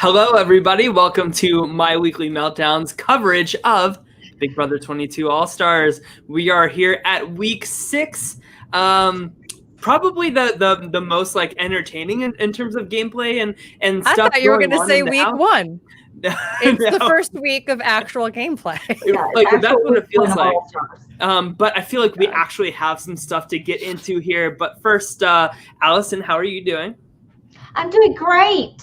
Hello, everybody. Welcome to my weekly meltdowns coverage of Big Brother 22 All-Stars. We are here at week 6. Probably the most like entertaining in terms of gameplay and stuff. I thought you were going to say week 1. It's No. the first week of actual gameplay. That's what it feels like. But I feel like we actually have some stuff to get into here. But first, Allison, how are you doing? I'm doing great.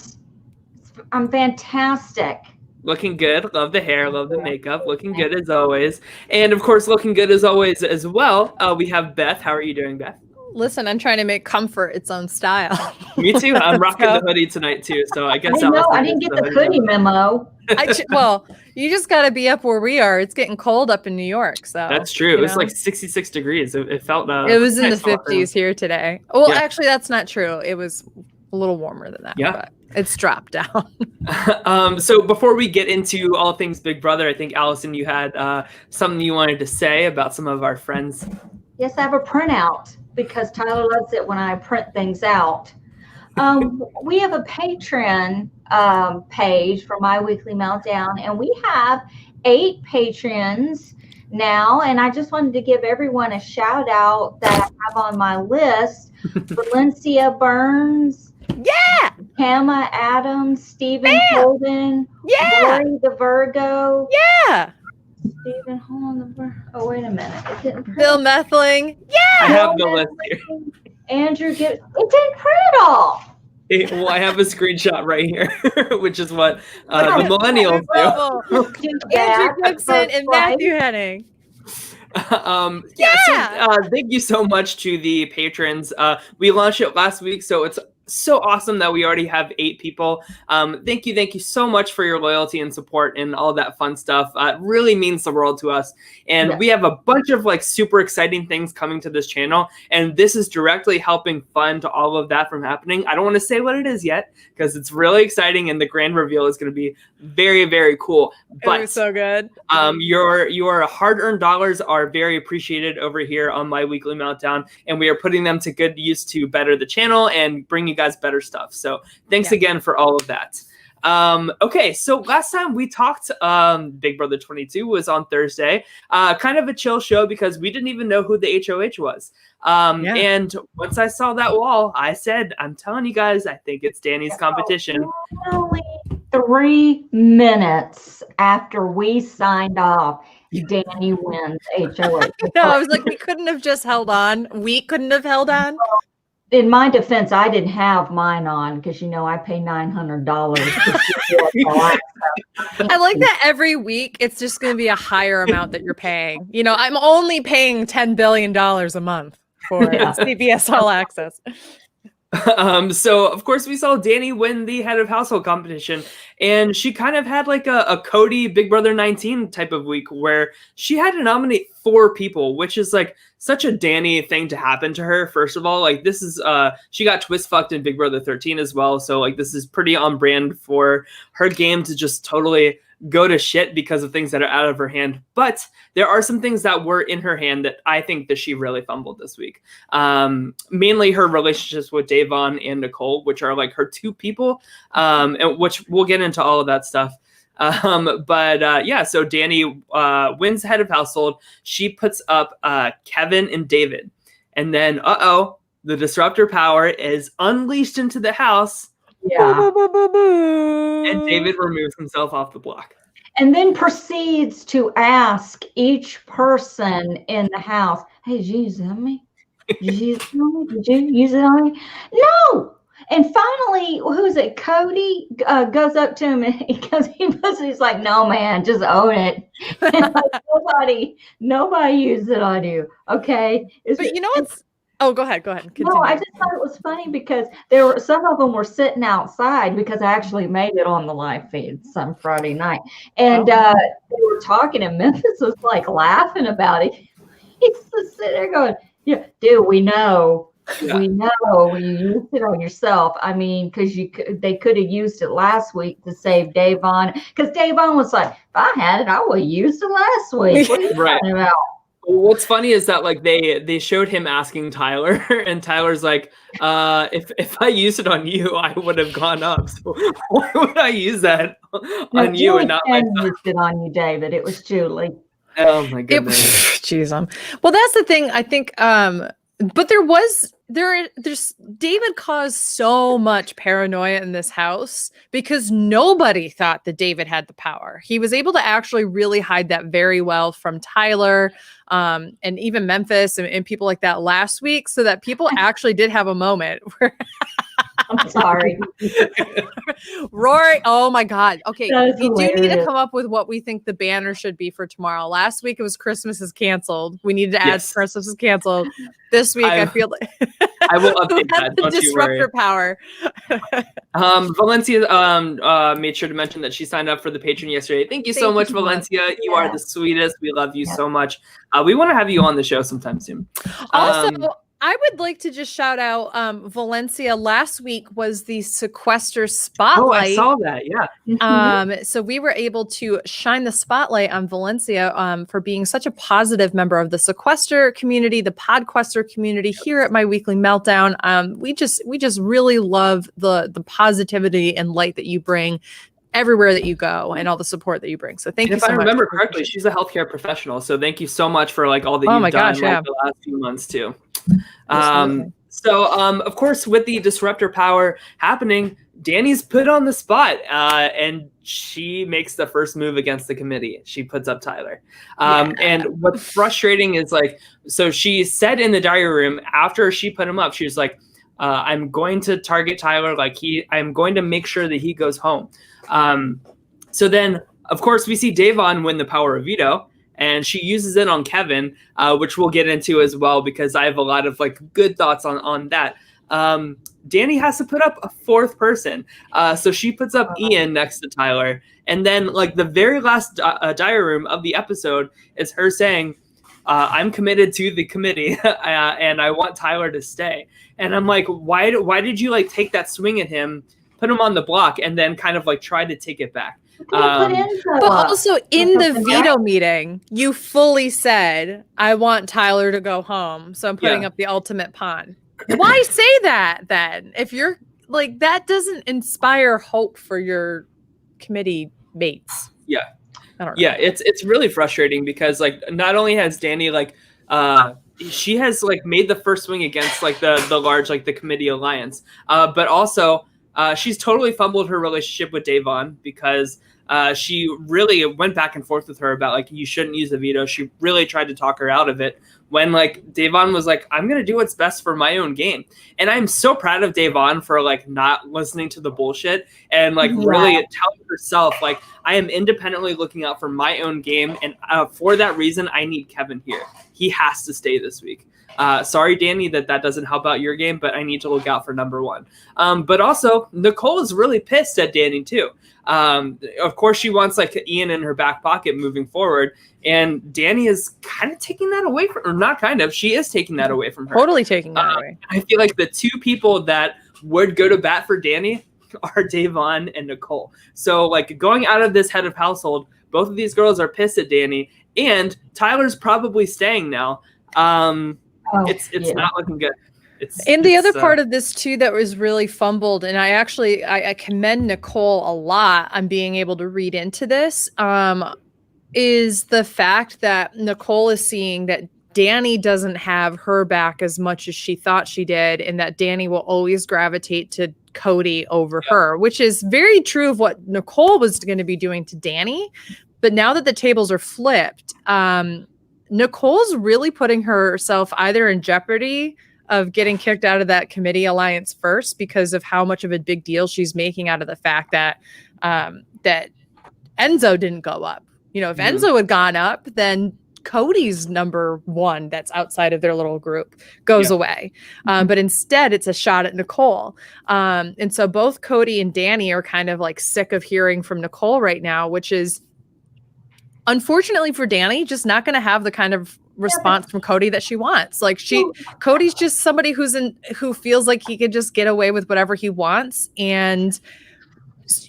I'm fantastic. Looking good. Love the hair. Love the makeup. Looking good as always. And of course, looking good as always as well. We have Beth. How are you doing, Beth? Listen, I'm trying to make comfort its own style. Me too. I'm rocking the hoodie tonight too. So I guess I didn't get the hoodie memo. Well, you just got to be up where we are. It's getting cold up in New York. So that's true. It was like 66 degrees. It felt. It was in the 50s here today. Well, actually, that's not true. It was a little warmer than that. Yeah. But it's dropped down. So before we get into all things Big Brother, I think, Allison, you had something you wanted to say about some of our friends. Yes, I have a printout because Tyler loves it when I print things out. We have a Patreon page for My Weekly Meltdown, and we have 8 patrons now. And I just wanted to give everyone a shout out that I have on my list. Valencia Burns. Yeah. Hannah Adams, Stephen Holden, Lori the Virgo. Yeah. Stephen, hold on. Oh, wait a minute. It didn't print. Bill Methling. Yeah. I have the list here. Andrew, it didn't print all. Well, I have a screenshot right here, which is what the millennials do. Andrew Gibson and Matthew Henning. So thank you so much to the patrons. We launched it last week, so it's so awesome that we already have 8 people. Thank you so much for your loyalty and support and all that fun stuff. It really means the world to us. And we have a bunch of like super exciting things coming to this channel, and this is directly helping fund all of that from happening. I don't want to say what it is yet because it's really exciting, and the grand reveal is going to be very, very cool. But it was so good. Your hard-earned dollars are very appreciated over here on My Weekly Meltdown, and we are putting them to good use to better the channel and bring you guys better stuff. So thanks again for all of that. Okay, so last time we talked Big Brother 22 was on Thursday. Kind of a chill show because we didn't even know who the HOH was. And once I saw that wall, I said, I'm telling you guys, I think it's Danny's competition. Only 3 minutes after we signed off, Danny wins HOH. No, I was like, we couldn't have just held on. We couldn't have held on. In my defense, I didn't have mine on because, I pay $900. I like that every week it's just going to be a higher amount that you're paying. I'm only paying $10 billion a month for CBS All Access. So of course we saw Danny win the head of household competition, and she kind of had like a Cody Big Brother 19 type of week where she had to nominate 4 people, which is like such a Danny thing to happen to her. First of all, like this is she got twist fucked in Big Brother 13 as well, so like this is pretty on brand for her game to just totally go to shit because of things that are out of her hand. But there are some things that were in her hand that I think that she really fumbled this week. Mainly her relationships with Davon and Nicole, which are like her 2 people, and which we'll get into all of that stuff. So Danny wins head of household. She puts up Kevin and David. And then, the disruptor power is unleashed into the house. Yeah. And David removes himself off the block. And then proceeds to ask each person in the house, hey, did you use it on me? Did you use it on me? Did you use it on me? No. And finally, who's it? Cody goes up to him and he's like, no, man, just own it. And like, nobody used it on you. Okay. But you know what's Oh, go ahead. Continue. No, I just thought it was funny because some of them were sitting outside because I actually made it on the live feed some Friday night, and they were talking, and Memphis was like laughing about it. He's just sitting there going, "Yeah, dude, we know you used it on yourself. I mean, because they could have used it last week to save Davon, because Davon was like, if I had it, I would have used it last week. What are you talking about?" What's funny is that like they showed him asking Tyler, and Tyler's like, if I used it on you, I would have gone up. So why would I use that No, on you and not Julie myself? used it on you, David. It was Julie. Oh my goodness. Jeez, well, that's the thing. I think, but there's David caused so much paranoia in this house because nobody thought that David had the power. He was able to actually really hide that very well from Tyler, and even Memphis and people like that last week, so that people actually did have a moment where I'm sorry. Rory, oh my God. Okay, That's we do need to hilarious. come up with what we think the banner should be for tomorrow. Last week it was Christmas is canceled. We need to add Yes. Christmas is canceled. This week I feel like I will update that's that. the Don't you worry. disruptor power. Valencia made sure to mention that she signed up for the Patreon yesterday. Thank you so Thank much, you so much. Valencia. You are Yeah. the sweetest. We love you Yeah. so much. We want to have you on the show sometime soon. Also, Um, I would like to just shout out Valencia. Last week was the Sequester Spotlight. I saw that. Yeah. So we were able to shine the spotlight on Valencia for being such a positive member of the Sequester community, the Podquester community here at My Weekly Meltdown. We just really love the positivity and light that you bring everywhere that you go and all the support that you bring. So thank you If so I much. remember correctly, she's a healthhealthare professional. So thank you so much for like all that Oh you've my done gosh, like yeah. the last few months too. Absolutely. Of course, with the disruptor power happening, Danny's put on the spot, and she makes the first move against the committee. She puts up Tyler. And what's frustrating is like, so she said in the diary room after she put him up, she was like, I'm going to target Tyler. Like I'm going to make sure that he goes home. So then, of course, we see Davon win the power of veto, and she uses it on Kevin, which we'll get into as well because I have a lot of like good thoughts on that. Danny has to put up a fourth person, so she puts up Ian next to Tyler, and then like the very last diary room of the episode is her saying, "I'm committed to the committee, and I want Tyler to stay." And I'm like, why did you like take that swing at him, put him on the block, and then kind of like try to take it back? But also in the veto meeting, you fully said, I want Tyler to go home. So I'm putting up the ultimate pawn. Why say that then? If you're like, that doesn't inspire hope for your committee mates. Yeah. I don't know. Yeah, it's really frustrating because like not only has Danny like she has like made the first swing against like the large like the committee alliance, but also she's totally fumbled her relationship with Davon because she really went back and forth with her about like you shouldn't use the veto. She really tried to talk her out of it when like Davon was like, I'm gonna do what's best for my own game. And I'm so proud of Davon for like not listening to the bullshit and like really telling herself like I am independently looking out for my own game, and for that reason I need Kevin here. He has to stay this week. Sorry, Danny, that doesn't help out your game, but I need to look out for number one. But also, Nicole is really pissed at Danny, too. Of course, she wants like Ian in her back pocket moving forward, and Danny is kind of taking that away from, or not kind of, she is taking that away from her. Totally taking that away. I feel like the two people that would go to bat for Danny are Davon and Nicole. So, like, going out of this head of household, both of these girls are pissed at Danny, and Tyler's probably staying now. It's not looking good. The other part of this too that was really fumbled, and I commend Nicole a lot on being able to read into this, is the fact that Nicole is seeing that Danny doesn't have her back as much as she thought she did, and that Danny will always gravitate to Cody over her, which is very true of what Nicole was going to be doing to Danny. But now that the tables are flipped, Nicole's really putting herself either in jeopardy of getting kicked out of that committee alliance first because of how much of a big deal she's making out of the fact that that Enzo didn't go up. You know, if Enzo had gone up, then Cody's number one that's outside of their little group goes away. But instead, it's a shot at Nicole. And so both Cody and Danny are kind of like sick of hearing from Nicole right now, which is unfortunately for Danny, just not going to have the kind of response from Cody that she wants. Like Cody's just somebody who feels like he could just get away with whatever he wants. And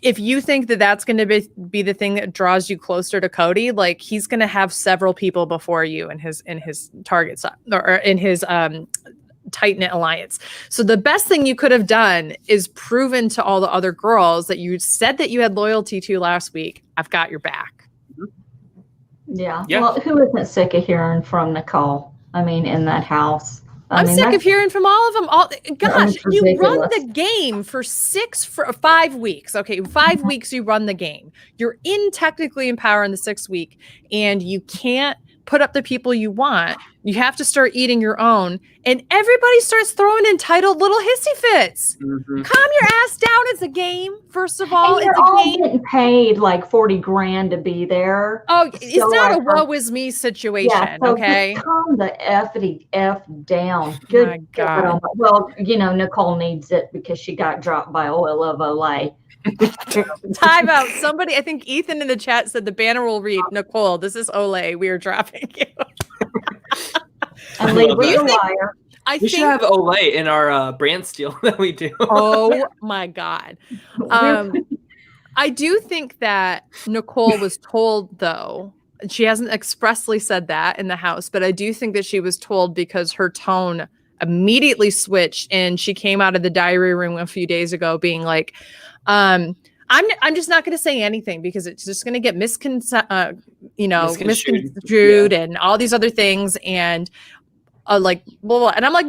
if you think that that's going to be the thing that draws you closer to Cody, like he's going to have several people before you in his target or in his tight knit alliance. So the best thing you could have done is proven to all the other girls that you said that you had loyalty to last week. I've got your back. Yeah. Well, who isn't sick of hearing from Nicole? I mean, in that house. I'm sick of hearing from all of them. Gosh, you run the game for 5 weeks. Okay, 5 weeks you run the game. You're technically in power in the 6th week, and you can't put up the people you want. You have to start eating your own, and everybody starts throwing entitled little hissy fits. Mm-hmm. Calm your ass down. It's a game, first of all. And you're all getting paid like $40,000 to be there. Oh, it's not a woe is me situation. Yeah, so okay, just calm the F down. Good my God. Well, Nicole needs it because she got dropped by oil of Olay. Time out. Somebody, I think Ethan in the chat said the banner will read, Nicole, this is Olay. We are dropping you. And Libra the liar. We should have Olay in our brand steal that we do. Oh my God. I do think that Nicole was told, though, she hasn't expressly said that in the house, but I do think that she was told because her tone immediately switched, and she came out of the diary room a few days ago being like, I'm just not going to say anything because it's just going to get misconstrued and all these other things. And like, blah, blah. And I'm like,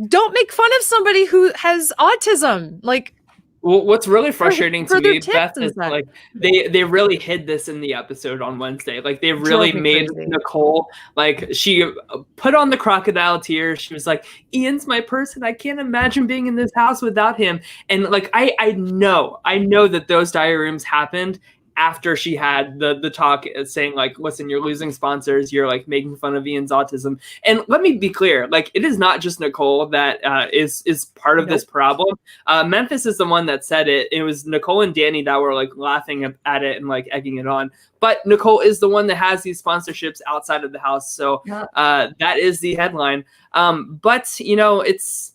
don't make fun of somebody who has autism. Like, well, what's really frustrating to me, Beth, is like they really hid this in the episode on Wednesday. Like they really made Nicole, like she put on the crocodile tears. She was like, Ian's my person. I can't imagine being in this house without him. And like I know that those diary rooms happened after she had the talk saying like, listen, you're losing sponsors. You're like making fun of Ian's autism. And let me be clear, like it is not just Nicole that is part of this problem. Memphis is the one that said it. It was Nicole and Danny that were like laughing at it and like egging it on. But Nicole is the one that has these sponsorships outside of the house. So that is the headline. But it's,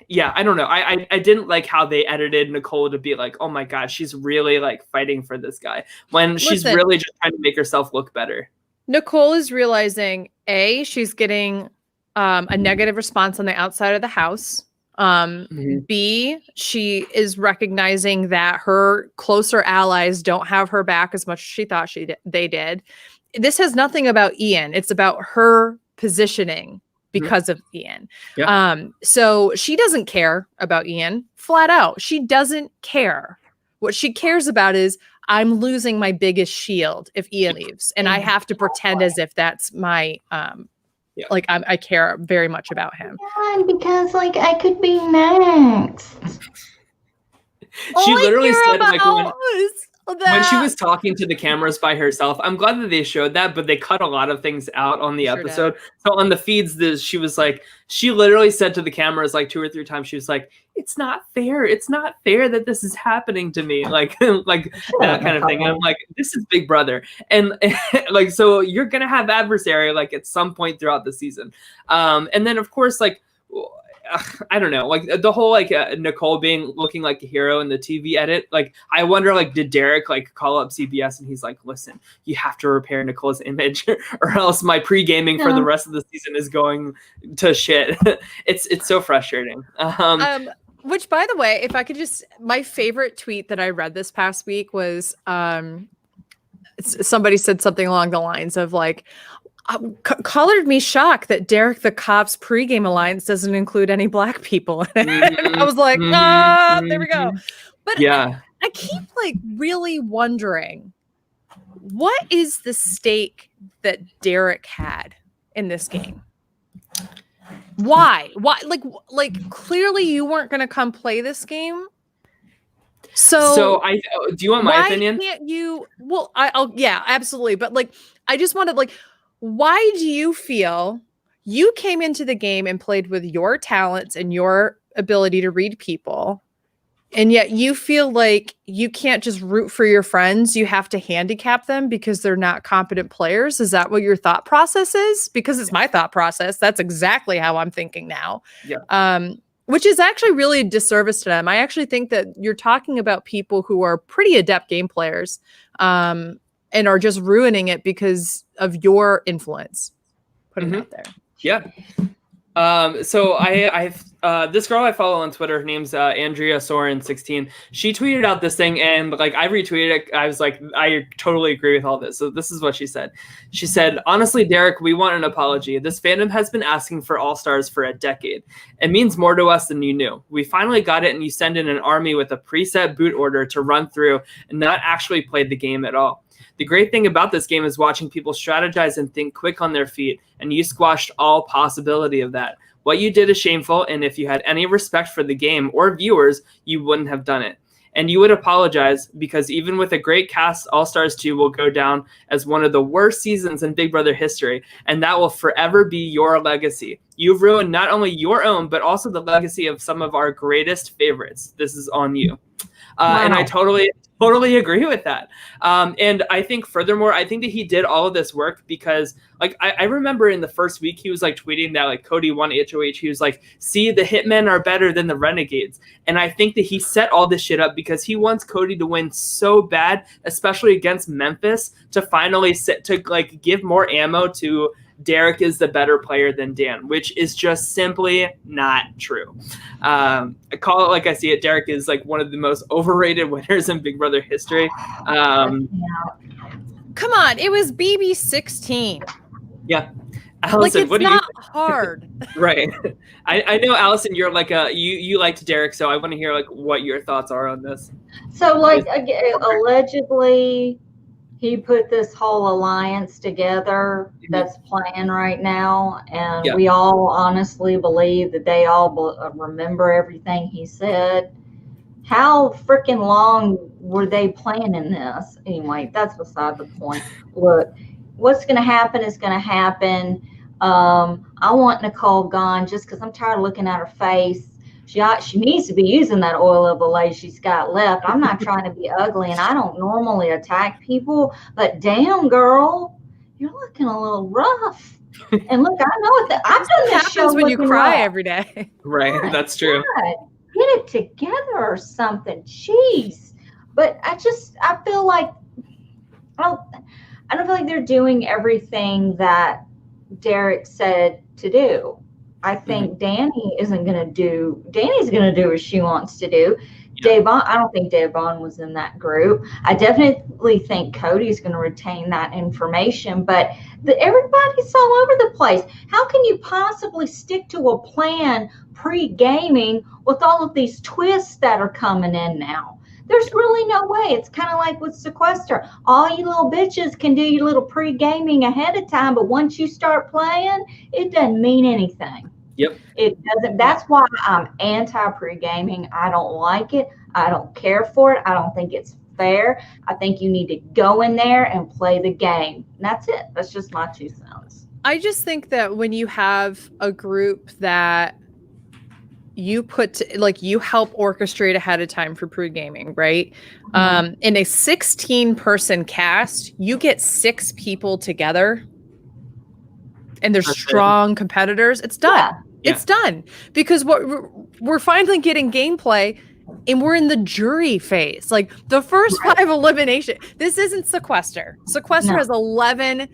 yeah, I don't know. I didn't like how they edited Nicole to be like, oh my God, she's really like fighting for this guy when she's really just trying to make herself look better. Nicole is realizing she's getting a negative response on the outside of the house. B, she is recognizing that her closer allies don't have her back as much as she thought they did. This has nothing about Ian. It's about her positioning because of Ian. Yeah. So she doesn't care about Ian, flat out. She doesn't care. What she cares about is, I'm losing my biggest shield if Ian leaves, and I have to pretend as if that's my like I care very much about him. Yeah, because like I could be next. She literally said like when she was talking to the cameras by herself. I'm glad that they showed that, but they cut a lot of things out on the episode. So on the feeds, she was like, she literally said to the cameras like 2 or 3 times, she was like, it's not fair. It's not fair that this is happening to me. Like that kind of thing. And I'm like, this is Big Brother. And like, so you're going to have adversary like at some point throughout the season. And then of course, like, I don't know, like the whole like Nicole looking like a hero in the TV edit. Like I wonder, like, did Derek like call up CBS and he's like, listen, you have to repair Nicole's image or else my pre-gaming for the rest of the season is going to shit. It's so frustrating. Which, by the way, if I could just, my favorite tweet that I read this past week was somebody said something along the lines of like, colored me shocked that Derek the Cop's pregame alliance doesn't include any black people. I was like, there we go. But yeah, I keep like really wondering, what is the stake that Derek had in this game? Why? Like clearly you weren't going to come play this game. So do you want my opinion? Can't you? Well, yeah, absolutely. But like, I just wanted like, why do you feel you came into the game and played with your talents and your ability to read people, and yet you feel like you can't just root for your friends? You have to handicap them because they're not competent players. Is that what your thought process is? Because it's my thought process. That's exactly how I'm thinking now. Yeah. which is actually really a disservice to them. I actually think that you're talking about people who are pretty adept game players, and are just ruining it because of your influence. Putting it out there. Yeah. So I've this girl I follow on Twitter, her name's Andrea Soren16. She tweeted out this thing, and like I retweeted it. I was like, I totally agree with all this. So this is what she said. She said, honestly, Derek, we want an apology. This fandom has been asking for All-Stars for a decade. It means more to us than you knew. We finally got it, and you send in an army with a preset boot order to run through and not actually play the game at all. The great thing about this game is watching people strategize and think quick on their feet, and you squashed all possibility of that. What you did is shameful, and if you had any respect for the game or viewers, you wouldn't have done it. And you would apologize, because even with a great cast, All-Stars 2 will go down as one of the worst seasons in Big Brother history, and that will forever be your legacy. You've ruined not only your own, but also the legacy of some of our greatest favorites. This is on you. Wow. And I totally agree with that. And I think furthermore, I think that he did all of this work because like, I remember in the first week, he was like tweeting that like Cody won HOH. He was like, see, the Hitmen are better than the Renegades. And I think that he set all this shit up because he wants Cody to win so bad, especially against Memphis, to finally like give more ammo to Derek is the better player than Dan, which is just simply not true. I call it like I see it. Derek is like one of the most overrated winners in Big Brother history. Come on, it was BB16. Yeah. Allison, like, it's not hard. Right. I know, Allison, you're like you liked Derek, so I want to hear like what your thoughts are on this. So like allegedly he put this whole alliance together that's playing right now, and we all honestly believe that they all remember everything he said. How freaking long were they planning this? Anyway, that's beside the point. Look, what's going to happen is going to happen. I want Nicole gone just because I'm tired of looking at her face. She needs to be using that oil of Olay she's got left. I'm not trying to be ugly, and I don't normally attack people, but damn, girl, you're looking a little rough. And look, I know that I've done this show when you cry rough. Every day. Right, that's true. God, get it together or something. Jeez. But I feel like I don't feel like they're doing everything that Derek said to do. I think Danny's going to do what she wants to do. Yeah. I don't think Davon was in that group. I definitely think Cody's going to retain that information, but everybody's all over the place. How can you possibly stick to a plan pre-gaming with all of these twists that are coming in now? There's really no way. It's kind of like with Sequester. All you little bitches can do your little pre-gaming ahead of time, but once you start playing, it doesn't mean anything. Yep. It doesn't. That's why I'm anti pre-gaming. I don't like it. I don't care for it. I don't think it's fair. I think you need to go in there and play the game. And that's it. That's just my 2 cents. I just think that when you have a group that you you help orchestrate ahead of time for pre-gaming, right? In a 16-person cast, you get 6 people together and they're strong competitors. It's done. Yeah. It's done because we're finally getting gameplay and we're in the jury phase. Like the first 5 elimination. This isn't Sequester. Sequester has 11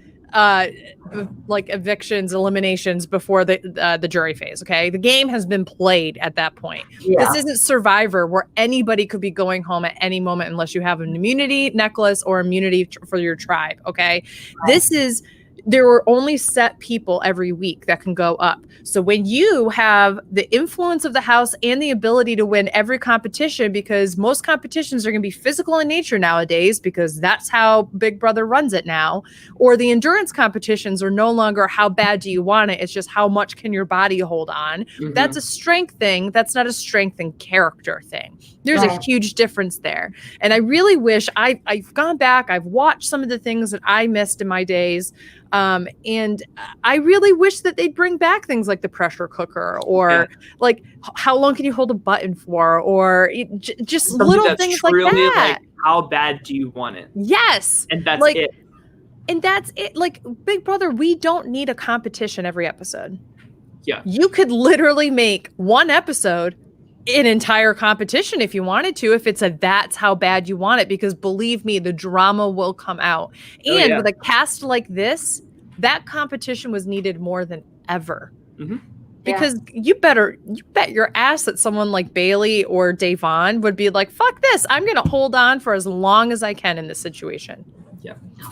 evictions, eliminations before the jury phase. Okay, the game has been played at that point. This isn't Survivor where anybody could be going home at any moment unless you have an immunity necklace or immunity for your tribe. Okay, this is. There are only set people every week that can go up. So when you have the influence of the house and the ability to win every competition, because most competitions are going to be physical in nature nowadays, because that's how Big Brother runs it now, or the endurance competitions are no longer how bad do you want it, it's just how much can your body hold on. That's a strength thing. That's not a strength and character thing. There's a huge difference there. And I really wish I've gone back, I've watched some of the things that I missed in my days. And I really wish that they'd bring back things like the pressure cooker or like how long can you hold a button for, or just something little things like that. Like, how bad do you want it? Yes. And that's like, it. And that's it. Like Big Brother, we don't need a competition every episode. Yeah. You could literally make one episode an entire competition if you wanted to, if that's how bad you want it, because believe me, the drama will come out. And with a cast like this, that competition was needed more than ever. Because you bet your ass that someone like Bailey or Davon would be like, fuck this, I'm gonna hold on for as long as I can in this situation.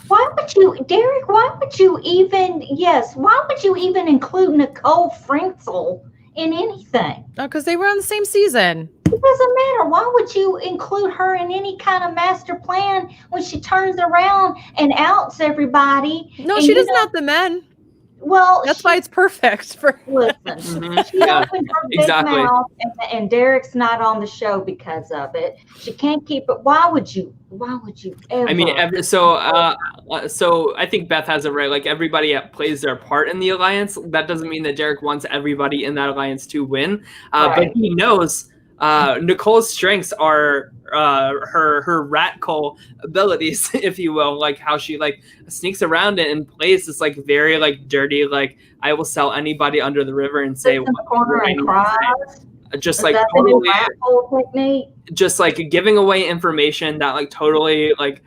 Why would you, Derek, why would you even include Nicole Frinkzel in anything? Oh, because they were on the same season. It doesn't matter. Why would you include her in any kind of master plan when she turns around and outs everybody? No, she doesn't out the men. Well, that's why it's perfect for. Listen, she opened her big mouth, and Derek's not on the show because of it. She can't keep it. Why would you ever? I mean, so I think Beth has it right. Like, everybody plays their part in the alliance. That doesn't mean that Derek wants everybody in that alliance to win, but he knows Nicole's strengths are her rat call abilities, if you will, like how she like sneaks around it and plays this like very like dirty, like I will sell anybody under the river and say just like totally just like giving away information that like totally like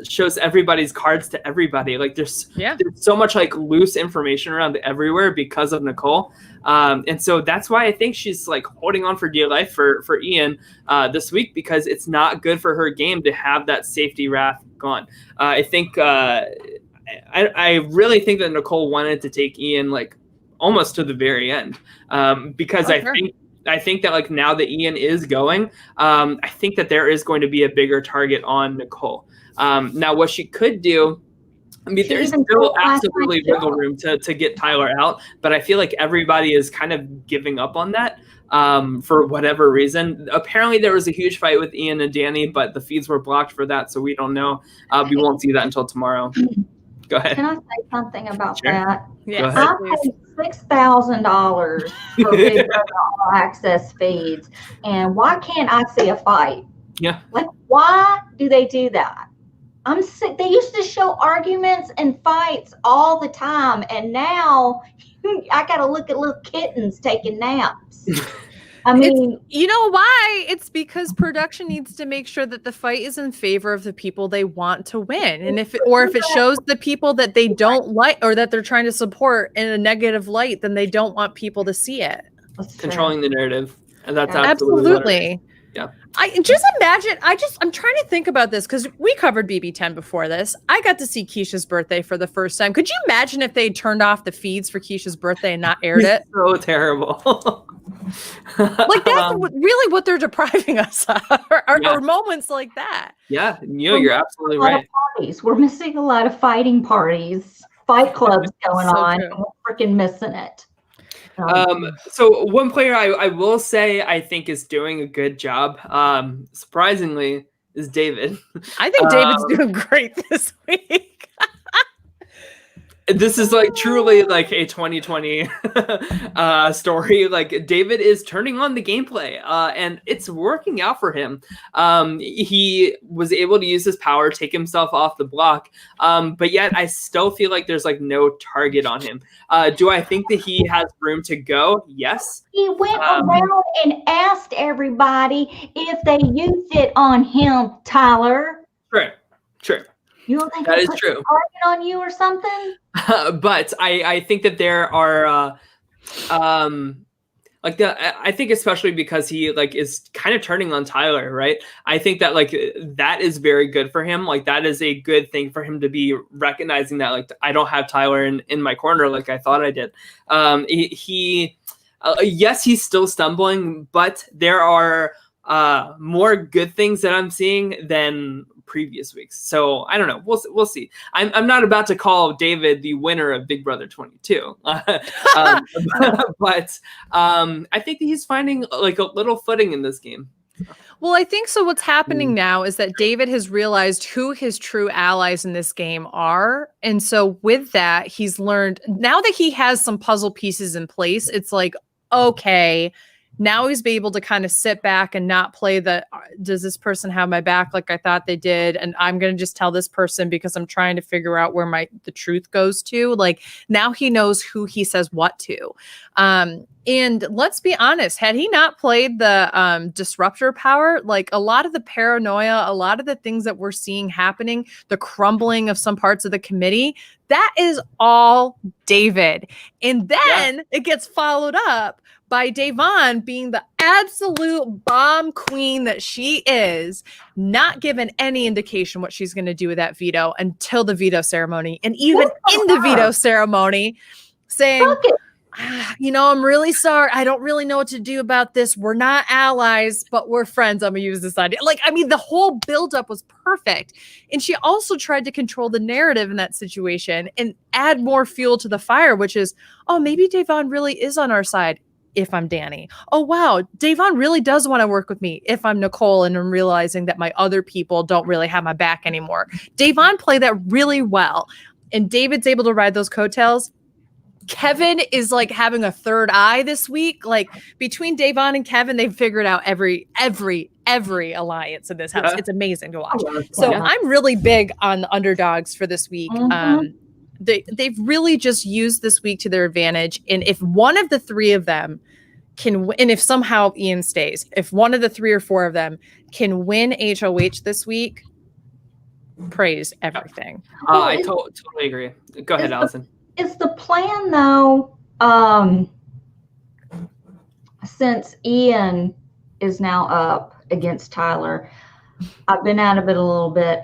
shows everybody's cards to everybody. Like there's so much like loose information around everywhere because of Nicole. And so that's why I think she's like holding on for dear life for Ian this week, because it's not good for her game to have that safety wrath gone. I think I really think that Nicole wanted to take Ian like almost to the very end, because I think that like now that Ian is going, I think that there is going to be a bigger target on Nicole. Now what she could do, I mean, there's still absolutely wiggle room to get Tyler out, but I feel like everybody is kind of giving up on that for whatever reason. Apparently there was a huge fight with Ian and Danny, but the feeds were blocked for that, so we don't know. We won't see that until tomorrow. Go ahead. Can I say something about that? Yes. I paid $6,000 for Big Brother All Access feeds, and why can't I see a fight? Yeah. Like, why do they do that? I'm sick. They used to show arguments and fights all the time, and now I got to look at little kittens taking naps. I mean, you know why? It's because production needs to make sure that the fight is in favor of the people they want to win. And if it shows the people that they don't like or that they're trying to support in a negative light, then they don't want people to see it. Controlling the narrative. And that's absolutely. Yeah. I just imagine, I'm trying to think about this because we covered BB10 before this. I got to see Keisha's birthday for the first time. Could you imagine if they turned off the feeds for Keisha's birthday and not aired it? So terrible. Like that's really what they're depriving us of, are moments like that. Yeah, you're absolutely right. Parties. We're missing a lot of fighting parties, fight clubs going on. And we're freaking missing it. So one player I will say I think is doing a good job, surprisingly, is David. I think David's doing great this week. This is like truly like a 2020 story. Like David is turning on the gameplay, and it's working out for him. He was able to use his power, take himself off the block, but yet I still feel like there's like no target on him. Do I think that he has room to go? Yes. He went around and asked everybody if they used it on him, Tyler. True. You don't think that is true? Target on you or something? But I think that there are I think especially because he like is kind of turning on Tyler, right? I think that like that is very good for him. Like that is a good thing for him to be recognizing that like I don't have Tyler in my corner like I thought I did. Yes, he's still stumbling, but there are more good things that I'm seeing than previous weeks. So I don't know. We'll see. I'm not about to call David the winner of Big Brother 22, but I think that he's finding like a little footing in this game. Well, I think so. What's happening now is that David has realized who his true allies in this game are. And so with that, he's learned now that he has some puzzle pieces in place. It's like, okay, Now he's be able to kind of sit back and not play the, does this person have my back like I thought they did? And I'm going to just tell this person because I'm trying to figure out where the truth goes to. Like, now he knows who he says what to. And let's be honest, had he not played the disruptor power, like a lot of the paranoia, a lot of the things that we're seeing happening, the crumbling of some parts of the committee, that is all David. And then it gets followed up by Devon being the absolute bomb queen that she is, not given any indication what she's going to do with that veto until the veto ceremony. And even in the veto ceremony, saying, I'm really sorry. I don't really know what to do about this. We're not allies, but we're friends. I'm going to use this idea. Like, I mean, the whole buildup was perfect. And she also tried to control the narrative in that situation and add more fuel to the fire, which is, oh, maybe Devon really is on our side if I'm Danny. Oh, wow. Devon really does want to work with me if I'm Nicole and I'm realizing that my other people don't really have my back anymore. Devon played that really well. And David's able to ride those coattails. Kevin is like having a third eye this week. Like, between Devon and Kevin, they've figured out every alliance in this house. It's amazing to watch. So I'm really big on the underdogs for this week. They've really just used this week to their advantage. And if one of the three of them can, and if somehow Ian stays, if one of the 3 or 4 of them can win HOH this week, praise everything. I totally agree. Go ahead, Allison. Is the plan, though, since Ian is now up against Tyler, I've been out of it a little bit.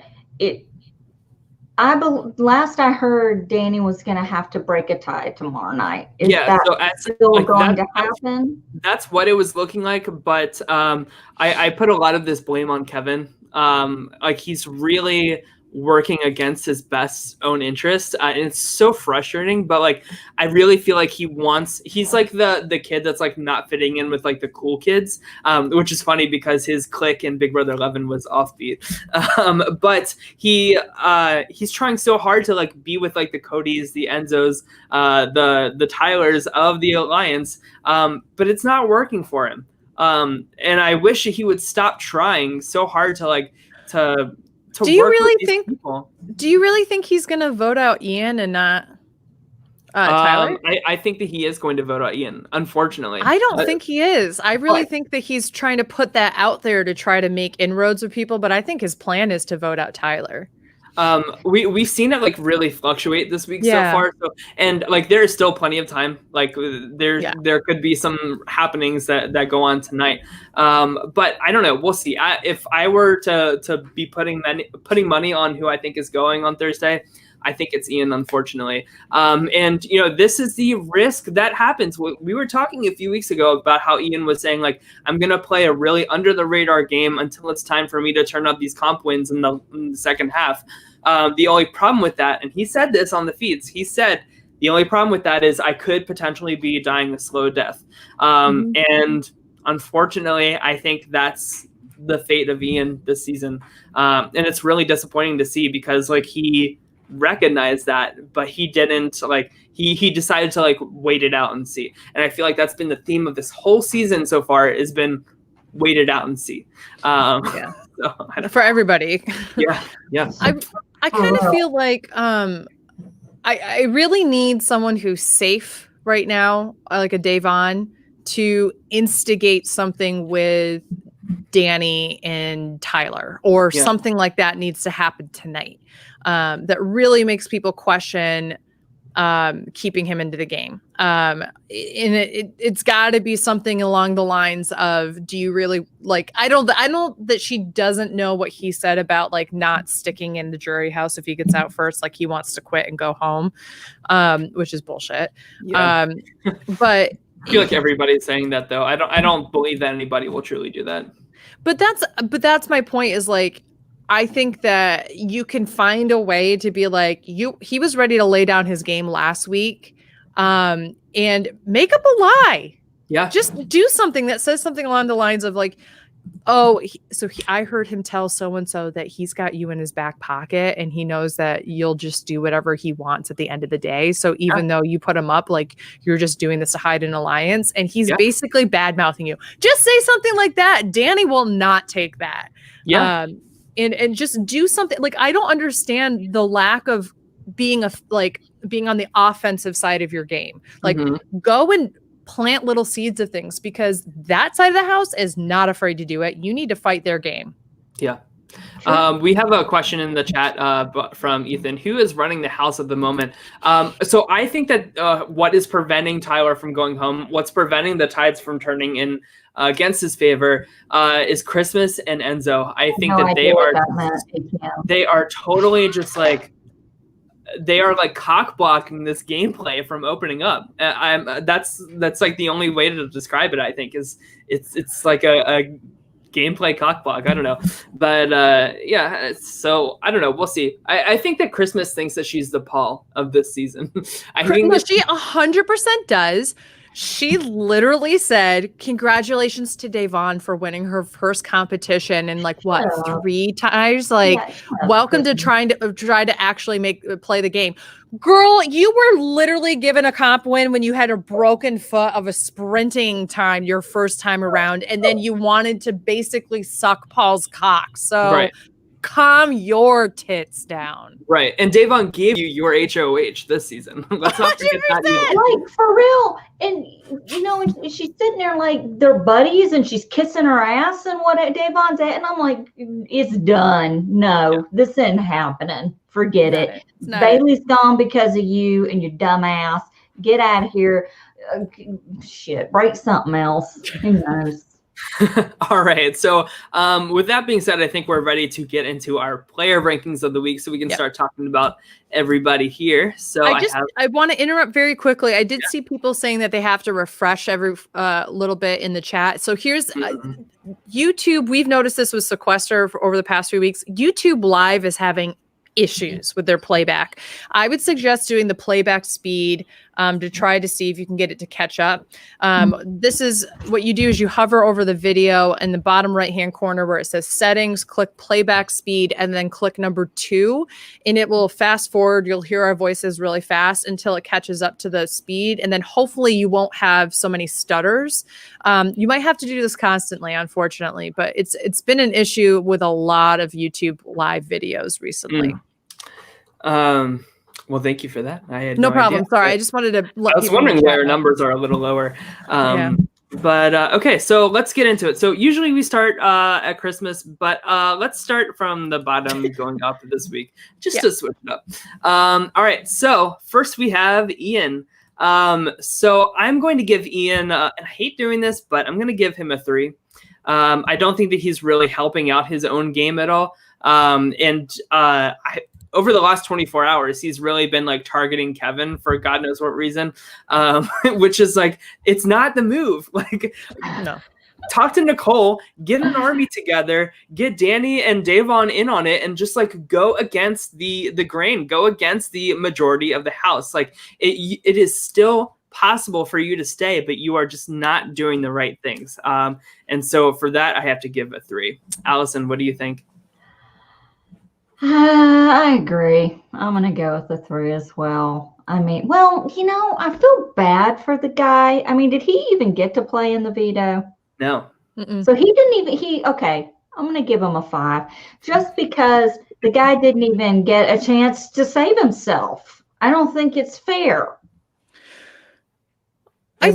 Last I heard, Danny was going to have to break a tie tomorrow night. Is that still going to happen? That's what it was looking like, but I put a lot of this blame on Kevin. Like, he's really working against his best own interest, and it's so frustrating. But like, I really feel like he's like the kid that's like not fitting in with like the cool kids, which is funny because his clique in Big Brother 11 was offbeat. But he's trying so hard to like be with like the Codys, the Enzos, the Tylers of the alliance, but it's not working for him. And I wish he would stop trying so hard to do you really think he's going to vote out Ian and not Tyler? I think that he is going to vote out Ian, unfortunately. I don't think he is. I really think that he's trying to put that out there to try to make inroads with people, but I think his plan is to vote out Tyler. We've seen it like really fluctuate this week so far. So, and like, there is still plenty of time. Like, there could be some happenings that go on tonight. But I don't know. We'll see. If I were to be putting money on who I think is going on Thursday, I think it's Ian, unfortunately. And this is the risk that happens. We were talking a few weeks ago about how Ian was saying, like, I'm going to play a really under the radar game until it's time for me to turn up these comp wins in the second half. The only problem with that, and he said this on the feeds, he said, the only problem with that is I could potentially be dying a slow death. And unfortunately, I think that's the fate of Ian this season. And it's really disappointing to see because like he recognized that, but he didn't, like, he decided to like wait it out and see. And I feel like that's been the theme of this whole season so far, has been wait it out and see. So, for everybody. Yeah. I kind of feel like I really need someone who's safe right now, like a Devon, to instigate something with Danny and Tyler, or something like that needs to happen tonight. That really makes people question keeping him into the game. And it's got to be something along the lines of, do you really like, I don't that she doesn't know what he said about like not sticking in the jury house if he gets out first, like he wants to quit and go home, which is bullshit. But I feel like everybody's saying that though. I don't believe that anybody will truly do that. But that's my point, is like, I think that you can find a way to be like, he was ready to lay down his game last week, and make up a lie. Yeah. Just do something that says something along the lines of like, Oh, I heard him tell so-and-so that he's got you in his back pocket and he knows that you'll just do whatever he wants at the end of the day. So even though you put him up, like you're just doing this to hide an alliance, and he's basically bad-mouthing you. Just say something like that. Danny will not take that. Yeah. And just do something. Like, I don't understand the lack of being being on the offensive side of your game. Like, go and plant little seeds of things, because that side of the house is not afraid to do it. You need to fight their game. Yeah. We have a question in the chat from Ethan, who is running the house at the moment. So I think that what is preventing Tyler from going home, what's preventing the tides from turning in against his favor, is Christmas and Enzo. I think that they are totally just like, they are like cock blocking this gameplay from opening up. That's like the only way to describe it. I think is it's like a gameplay cock block. I don't know, but so I don't know. We'll see. I think that Christmas thinks that she's the Paul of this season. I think she 100% does. She literally said, "Congratulations to Devon for winning her first competition in 3 times. Welcome to try to actually play the game." Girl, you were literally given a comp win when you had a broken foot of a sprinting time your first time around, and then you wanted to basically suck Paul's cock. So calm your tits down. Right. And Devon gave you your HOH this season. Let's not forget that either. Like, for real. And, she's sitting there like they're buddies and she's kissing her ass and what Devon's at. And I'm like, it's done. No, this isn't happening. Forget it. Bailey's gone because of you and your dumb ass. Get out of here. Shit, write something else. Who knows? All right. So with that being said, I think we're ready to get into our player rankings of the week, so we can start talking about everybody here. So I want to interrupt very quickly. I did see people saying that they have to refresh every little bit in the chat. So here's YouTube. We've noticed this with Sequester over the past few weeks. YouTube Live is having issues with their playback. I would suggest doing the playback speed to try to see if you can get it to catch up. This is what you do: is you hover over the video in the bottom right hand corner where it says settings, click playback speed, and then click number 2, and it will fast forward. You'll hear our voices really fast until it catches up to the speed, and then hopefully you won't have so many stutters. You might have to do this constantly, unfortunately, but it's been an issue with a lot of YouTube live videos recently. Well, thank you for that. I had no problem. idea. Sorry, I just wanted to let I was wondering why our numbers are a little lower. But okay, so let's get into it. So usually we start at Christmas, but let's start from the bottom going up this week, just to switch it up. All right, so first we have Ian. So I'm going to give Ian, and I hate doing this, but I'm going to give him a 3. I don't think that he's really helping out his own game at all. Over the last 24 hours, he's really been like targeting Kevin for God knows what reason, which is like, it's not the move. Like, no. Talk to Nicole, get an army together, get Danny and Devon in on it, and just like go against the grain, go against the majority of the house. Like it is still possible for you to stay, but you are just not doing the right things. And so for that, I have to give a 3. Allison, what do you think? I agree. I'm going to go with the 3 as well. I mean, well, I feel bad for the guy. I mean, did he even get to play in the veto? No. So he didn't even, okay, I'm going to give him a 5 just because the guy didn't even get a chance to save himself. I don't think it's fair. It's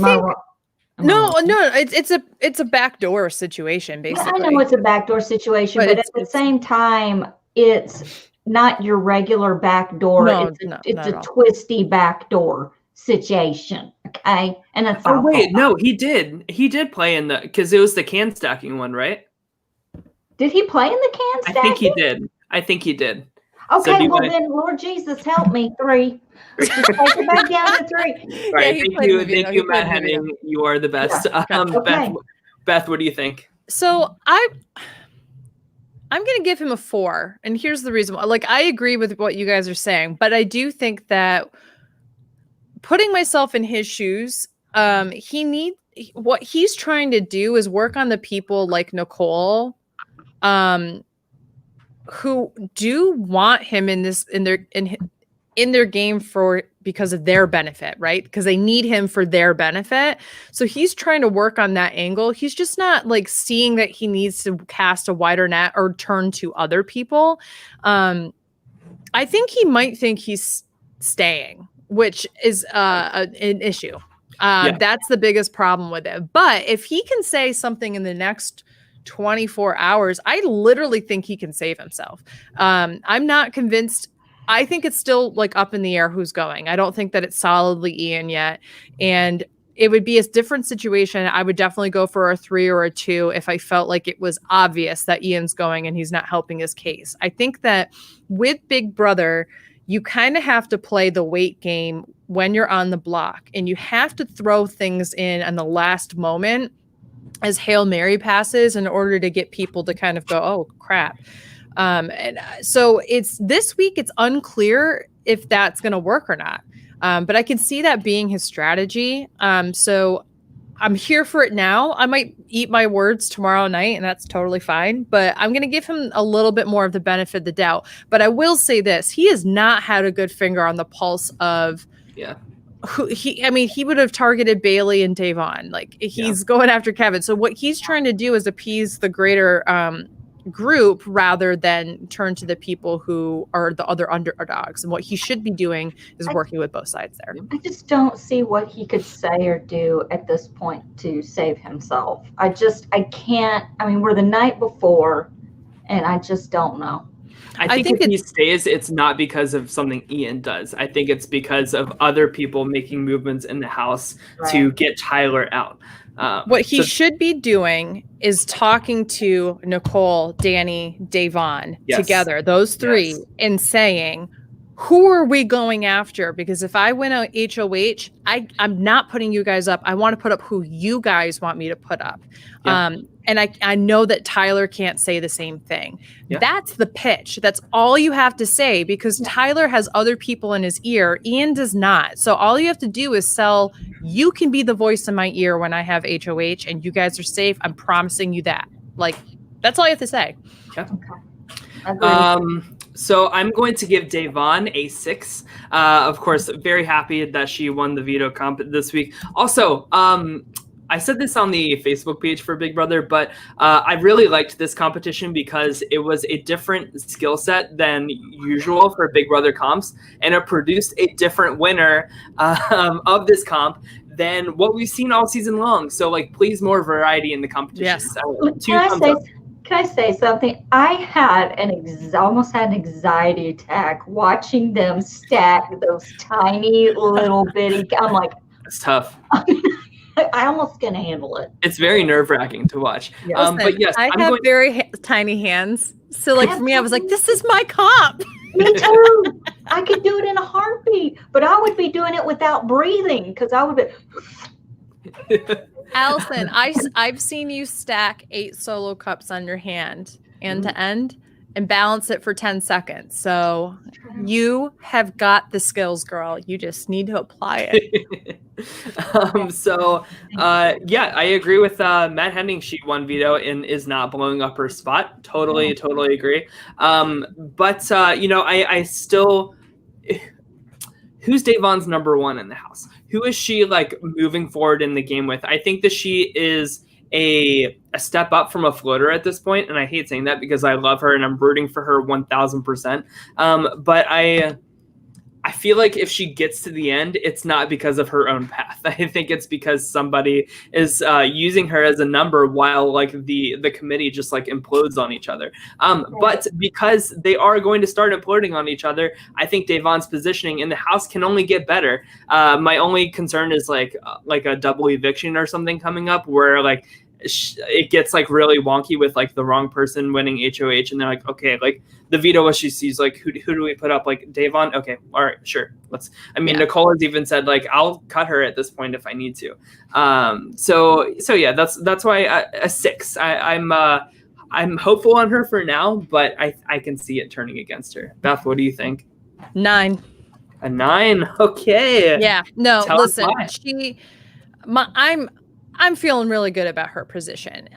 a backdoor situation, basically. I know it's a backdoor situation, but at the same time, it's not your regular backdoor. It's a twisty backdoor situation. Okay. And that's he did play in because it was the can stacking one, right? Did he play in the can stacking? I think he did. Okay, so then Lord Jesus help me, 3. Just take it back down to 3. Right. Thank you, Matt Henning. You are the best. Okay. Beth, what do you think? So I'm going to give him a 4. And here's the reason why. Like, I agree with what you guys are saying, but I do think that putting myself in his shoes, he needs what he's trying to do is work on the people like Nicole, who do want him in their game because of their benefit, right? Because they need him for their benefit. So he's trying to work on that angle. He's just not like seeing that he needs to cast a wider net or turn to other people. I think he might think he's staying, which is an issue. That's the biggest problem with it. But if he can say something in the next 24 hours, I literally think he can save himself. I'm not convinced. I think it's still like up in the air who's going. I don't think that it's solidly Ian yet. And it would be a different situation. I would definitely go for a 3 or a 2 if I felt like it was obvious that Ian's going and he's not helping his case. I think that with Big Brother, you kind of have to play the wait game when you're on the block, and you have to throw things in the last moment as Hail Mary passes in order to get people to kind of go, oh crap. And so it's this week, it's unclear if that's going to work or not. But I can see that being his strategy. So I'm here for it now. I might eat my words tomorrow night, and that's totally fine. But I'm going to give him a little bit more of the benefit of the doubt. But I will say this. He has not had a good finger on the pulse of he would have targeted Bailey and Davon. Like he's going after Kevin. So what he's trying to do is appease the greater group rather than turn to the people who are the other underdogs. And what he should be doing is working with both sides there. I just don't see what he could say or do at this point to save himself. I can't. I mean, we're the night before, and I just don't know. I think if he stays, it's not because of something Ian does. I think it's because of other people making movements in the house to get Tyler out. What he should be doing is talking to Nicole, Danny, Davon together, those three, and saying, who are we going after? Because if I win a HOH, I'm not putting you guys up. I want to put up who you guys want me to put up. And I know that Tyler can't say the same thing. That's the pitch. That's all you have to say, because Tyler has other people in his ear. Ian does not. So all you have to do is sell, you can be the voice in my ear when I have HOH and you guys are safe. I'm promising you that. Like, that's all you have to say. So I'm going to give Davon a 6. Of course, very happy that she won the veto comp this week. Also, I said this on the Facebook page for Big Brother, but I really liked this competition because it was a different skill set than usual for Big Brother comps, and it produced a different winner of this comp than what we've seen all season long. So, like, please, more variety in the competition. Yes. Can I say something? I almost had an anxiety attack watching them stack those tiny little bitty. I'm like, it's tough. I almost can't handle it. It's very nerve-wracking to watch. Listen, but yes, I have very tiny hands. So like for me, I was like, this is my comp. Me too. I could do it in a heartbeat, but I would be doing it without breathing because I would be. Allison, I've seen you stack 8 solo cups on your hand end to end and balance it for 10 seconds. So you have got the skills, girl. You just need to apply it. I agree with Matt Henning. She won veto and is not blowing up her spot. Totally agree. I still. Who's Davon's number 1 in the house? Who is she like moving forward in the game with? I think that she is a step up from a floater at this point, and I hate saying that because I love her and I'm rooting for her 1,000%. But I feel like if she gets to the end, it's not because of her own path. I think it's because somebody is using her as a number while like the committee just like implodes on each other. But because they are going to start imploding on each other, I think Davon's positioning in the house can only get better. My only concern is like a double eviction or something coming up where like it gets like really wonky with like the wrong person winning HOH, and they're like, okay, like the veto was she sees like who do we put up, like Davon? Okay, all right, sure, let's. I mean, Nicole has even said like I'll cut her at this point if I need to. So yeah, that's why a 6. I'm hopeful on her for now, but I can see it turning against her. Beth, what do you think? 9. A 9? Okay. Yeah. No, listen, I'm feeling really good about her position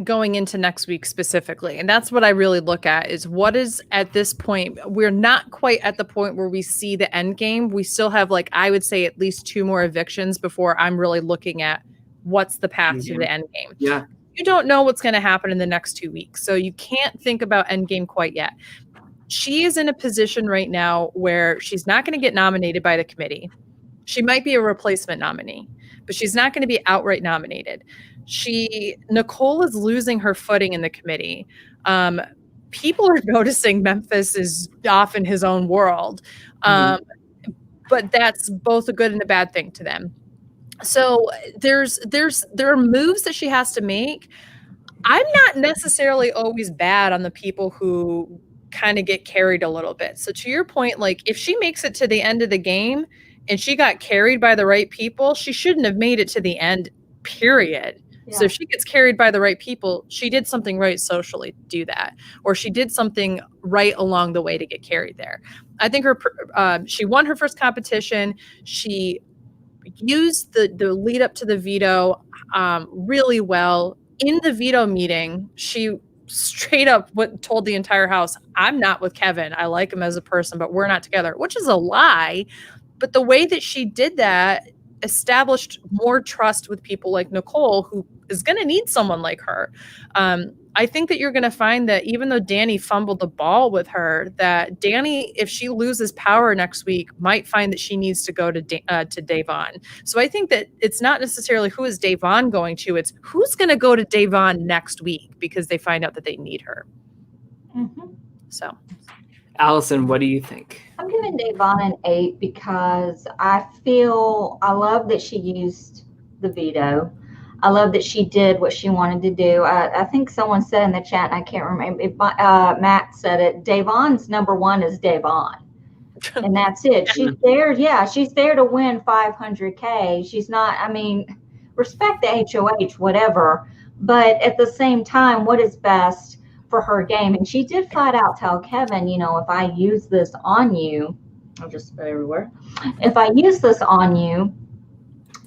going into next week specifically. And that's what I really look at is what is at this point. We're not quite at the point where we see the end game. We still have, like, I would say at least 2 more evictions before I'm really looking at what's the path to the end game. Yeah. You don't know what's going to happen in the next 2 weeks. So you can't think about end game quite yet. She is in a position right now where she's not going to get nominated by the committee. She might be a replacement nominee, but she's not going to be outright nominated. Nicole is losing her footing in the committee. People are noticing Memphis is off in his own world, but that's both a good and a bad thing to them. So there are moves that she has to make. I'm not necessarily always bad on the people who kind of get carried a little bit. So to your point, like if she makes it to the end of the game and she got carried by the right people, she shouldn't have made it to the end, period. Yeah. So if she gets carried by the right people, she did something right socially to do that, or she did something right along the way to get carried there. I think she won her first competition. She used the lead up to the veto really well. In the veto meeting, she straight up told the entire house, I'm not with Kevin. I like him as a person, but we're not together, which is a lie. But the way that she did that established more trust with people like Nicole, who is going to need someone like her. I think that you're going to find that even though Danny fumbled the ball with her, that Danny, if she loses power next week, might find that she needs to go to Davon. So I think that it's not necessarily who is Davon going to, it's who's going to go to Davon next week because they find out that they need her. Mm-hmm. So, Allison, what do you think? I'm giving Davon an 8 because I love that she used the veto. I love that she did what she wanted to do. I think someone said in the chat, and I can't remember if Matt said it, Davon's number 1 is Davon. And that's it. She's there. Yeah, she's there to win 500K. She's not, I mean, respect the HOH, whatever. But at the same time, what is best for her game? And she did flat out tell Kevin, if I use this on you, I'll just spit everywhere. If I use this on you,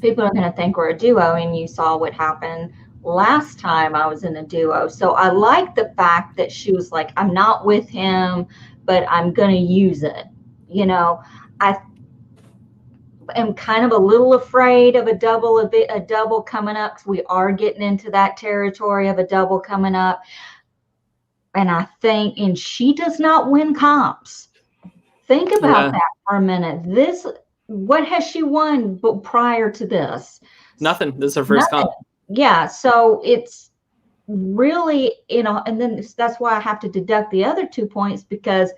people are going to think we're a duo, and you saw what happened last time I was in a duo. So I like the fact that she was like, I'm not with him, but I'm going to use it. I am kind of a little afraid of a double coming up, because we are getting into that territory of a double coming up. And she does not win comps. Think about that for a minute. What has she won prior to this? Nothing. This is her first comp. Yeah. So it's really, and then that's why I have to deduct the other 2 points, because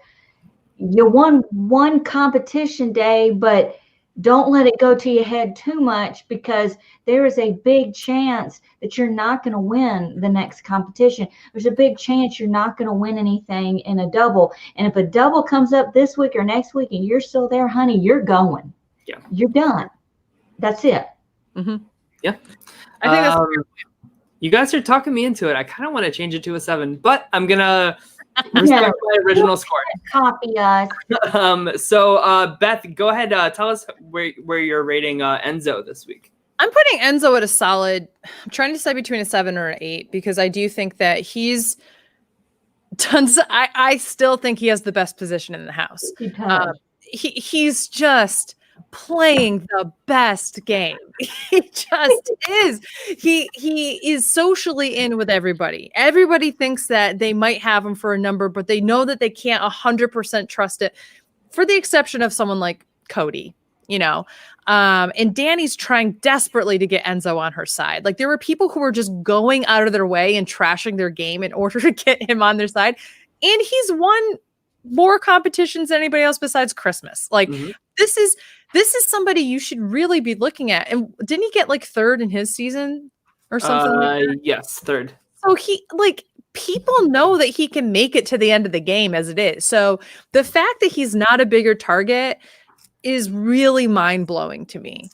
you won one competition day, but don't let it go to your head too much, because there is a big chance that you're not going to win the next competition. There's a big chance you're not going to win anything in a double. And if a double comes up this week or next week and you're still there, honey, you're going. Yeah. You're done. That's it. Mm-hmm. Yeah. I think that's you guys are talking me into it. I kind of want to change it to a 7, but I'm going to respect my original score. Copy us. So Beth, go ahead. Tell us where you're rating Enzo this week. I'm putting Enzo at a solid. I'm trying to decide between a 7 or an 8, because I do think that he's tons. I still think he has the best position in the house. He's just playing the best game. He just is. He is socially in with everybody. Everybody thinks that they might have him for a number, but they know that they can't 100% trust it, for the exception of someone like Cody, and Danny's trying desperately to get Enzo on her side. Like, there were people who were just going out of their way and trashing their game in order to get him on their side. And he's won more competitions than anybody else besides Christmas. Like, this is somebody you should really be looking at. And didn't he get like 3rd in his season or something like that? Yes, 3rd. So people know that he can make it to the end of the game as it is. So the fact that he's not a bigger target is really mind-blowing to me.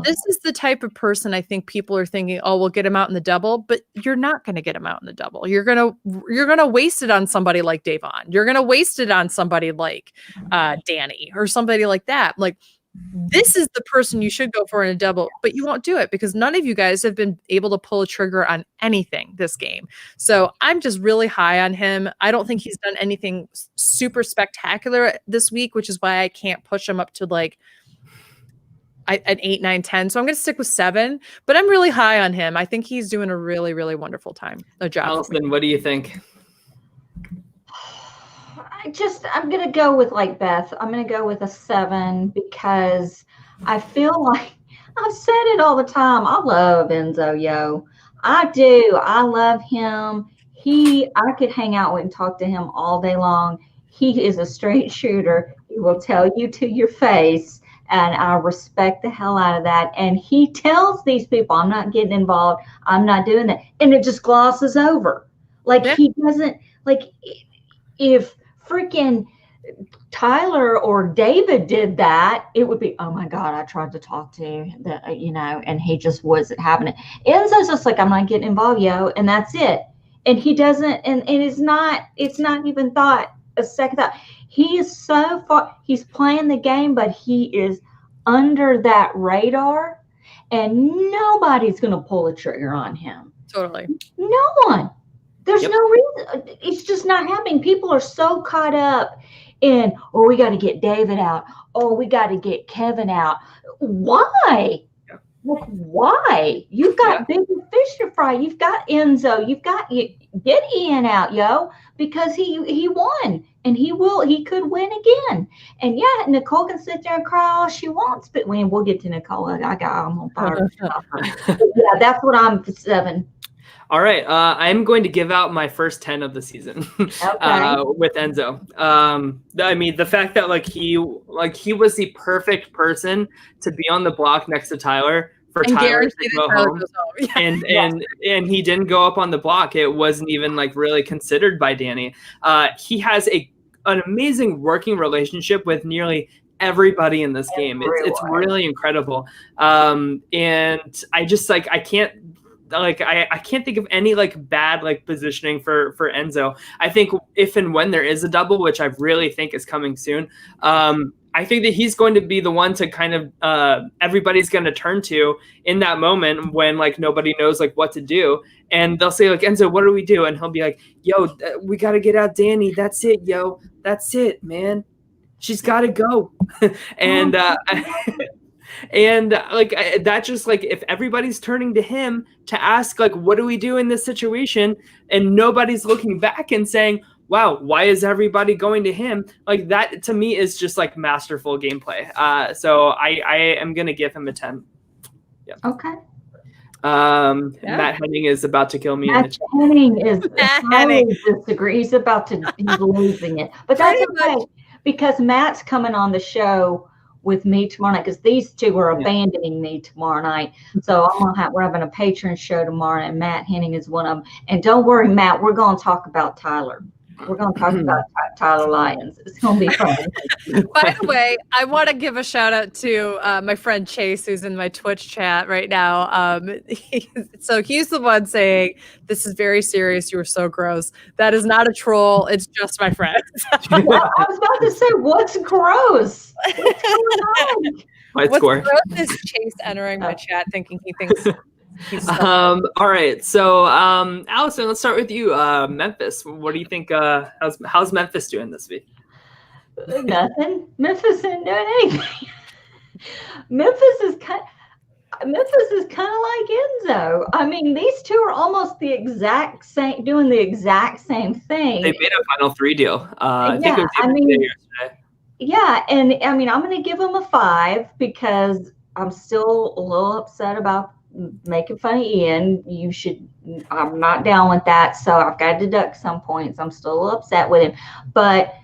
This is the type of person I think people are thinking, oh, we'll get him out in the double, but you're not going to get him out in the double. You're going to waste it on somebody like Davon. You're going to waste it on somebody like Danny or somebody like that. Like, this is the person you should go for in a double, but you won't do it because none of you guys have been able to pull a trigger on anything this game. So I'm just really high on him. I don't think he's done anything super spectacular this week, which is why I can't push him up to like an 8, 9, 10. So I'm going to stick with 7, but I'm really high on him. I think he's doing a really, really wonderful job. Allison, what do you think? I'm going to go with like Beth. I'm going to go with a 7 because I feel like I've said it all the time. I love Enzo, yo. I do. I love him. I could hang out with and talk to him all day long. He is a straight shooter. He will tell you to your face, and I respect the hell out of that. And he tells these people, I'm not getting involved. I'm not doing that. And it just glosses over. Like he doesn't, like if freaking Tyler or David did that, it would be, oh my God, I tried to talk to and he just wasn't having it. Enzo's just like, I'm not getting involved, yo, and that's it. And he doesn't, and it's not even thought a second thought. He is so far, he's playing the game, but he is under that radar, and nobody's going to pull a trigger on him. Totally. No one. There's no reason. It's just not happening. People are so caught up in, oh, we got to get David out. Oh, we got to get Kevin out. Why? Yeah. Like, why? You've got bigger fish to fry. You've got Enzo. Get Ian out, yo, because he won, and he could win again. And yeah, Nicole can sit there and cry all she wants, but we'll get to Nicole. I'm on fire. Yeah, that's what I'm 7. All right, I'm going to give out my first 10 of the season with Enzo. I mean, the fact that he was the perfect person to be on the block next to Tyler for Tyler to go home, and he didn't go up on the block. It wasn't even really considered by Danny. He has an amazing working relationship with nearly everybody in this game. It's really incredible, and I just I can't. I can't think of any bad positioning for Enzo. I think if and when there is a double, which I really think is coming soon, I think that he's going to be the one to kind of everybody's going to turn to in that moment when nobody knows what to do, and they'll say Enzo, what do we do? And he'll be like, yo, we got to get out Danny. That's it, yo. That's it, man. She's got to go. And and that just if everybody's turning to him to ask what do we do in this situation, and nobody's looking back and saying, wow, why is everybody going to him? That to me is just masterful gameplay. So I am gonna give him a 10. Yeah. Okay. Matt Henning is about to kill me. Matt Henning is disagree. He's losing it, but that's okay because Matt's coming on the show with me tomorrow night, because these two are abandoning me tomorrow night. So we're having a patron show tomorrow, and Matt Henning is one of them. And don't worry, Matt, we're going to talk about Tyler. We're going to talk about Tyler Lyons. It's going to be fun. By the way, I want to give a shout out to my friend Chase, who's in my Twitch chat right now. So he's the one saying, this is very serious. You were so gross. That is not a troll. It's just my friend. I was about to say, what's gross? What's going on? What's gross is Chase entering my chat thinking he thinks... All right, so Allison, let's start with you. Memphis, what do you think? How's Memphis doing this week? Nothing. Memphis isn't doing anything. Memphis is kind of like Enzo. I mean, these two are almost the exact same, doing the exact same thing. They made a Final 3 deal. I think it was yesterday. Yeah, and I mean, I'm going to give them a 5 because I'm still a little upset about making fun of Ian. I'm not down with that, so I've got to deduct some points. I'm still a little upset with him, but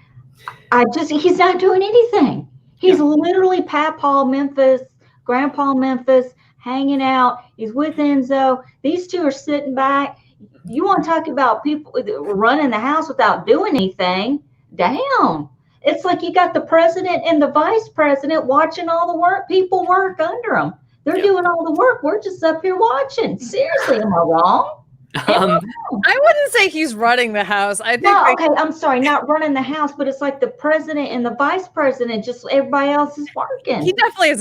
he's not doing anything. He's literally Papaw Memphis, Grandpa Memphis, hanging out. He's with Enzo. These two are sitting back. You want to talk about people running the house without doing anything? Damn. It's like you got the president and the vice president watching all the people work under them. They're doing all the work. We're just up here watching. Seriously, am I wrong? Um, I wouldn't say he's running the house. I think No, okay, I'm sorry, not running the house, but it's like the president and the vice president, just everybody else is working. he definitely has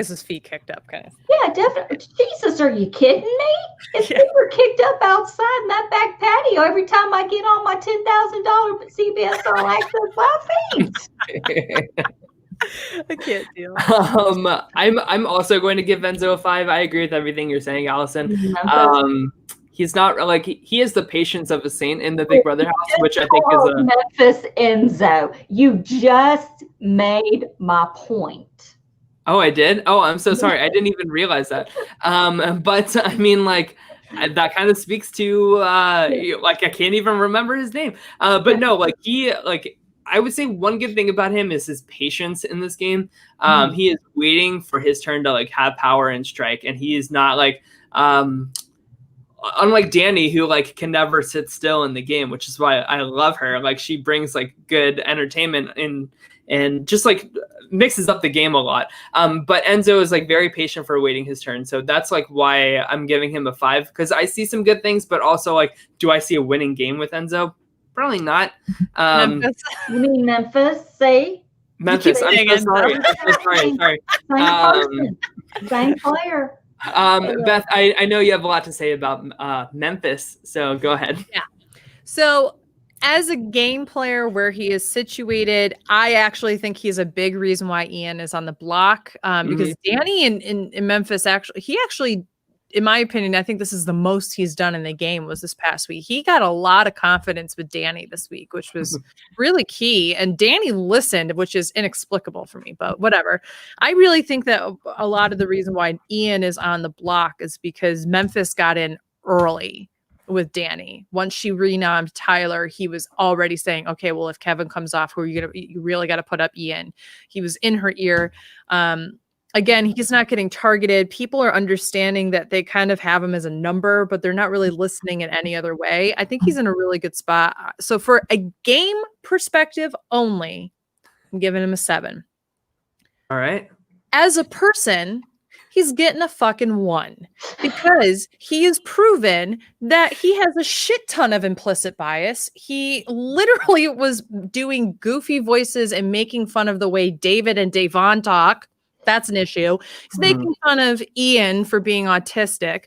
his feet kicked up, kind of. Yeah, definitely. Jesus, are you kidding me? His feet were kicked up outside in that back patio every time I get on my $10,000 CBS All Access feet. I can't deal. I'm also going to give Enzo a 5. I agree with everything you're saying, Allison. He's not like he has the patience of a saint in the Big Brother house, which I think is a Memphis Enzo. You just made my point. Oh, I did? Oh, I'm so sorry. I didn't even realize that. But I mean, like, that kind of speaks to like I can't even remember his name. But no, like I would say one good thing about him is his patience in this game. He is waiting for his turn to like have power and strike, and he is not like unlike Danny, who like can never sit still in the game, which is why I love her. Like she brings like good entertainment in and just like mixes up the game a lot. But Enzo is like very patient for waiting his turn. So that's like why I'm giving him a 5, because I see some good things, but also like, do I see a winning game with Enzo? Probably not. Memphis. You mean Memphis? See? Memphis. I'm so sorry. Sorry. Same person. Same player. Beth, I know you have a lot to say about Memphis, so go ahead. Yeah. So as a game player where he is situated, I actually think he's a big reason why Ian is on the block, because Danny in Memphis, he actually, in my opinion, I think this is the most he's done in the game was this past week. He got a lot of confidence with Danny this week, which was really key. And Danny listened, which is inexplicable for me, but whatever. I really think that a lot of the reason why Ian is on the block is because Memphis got in early with Danny. Once she renommed Tyler, he was already saying, okay, well, if Kevin comes off, you really got to put up Ian. He was in her ear. Again, he's not getting targeted. People are understanding that they kind of have him as a number, but they're not really listening in any other way. I think he's in a really good spot. So for a game perspective only, I'm giving him a 7. All right. As a person, he's getting a fucking 1 because he has proven that he has a shit ton of implicit bias. He literally was doing goofy voices and making fun of the way David and Davon talk. That's an issue. He's making fun of Ian for being autistic.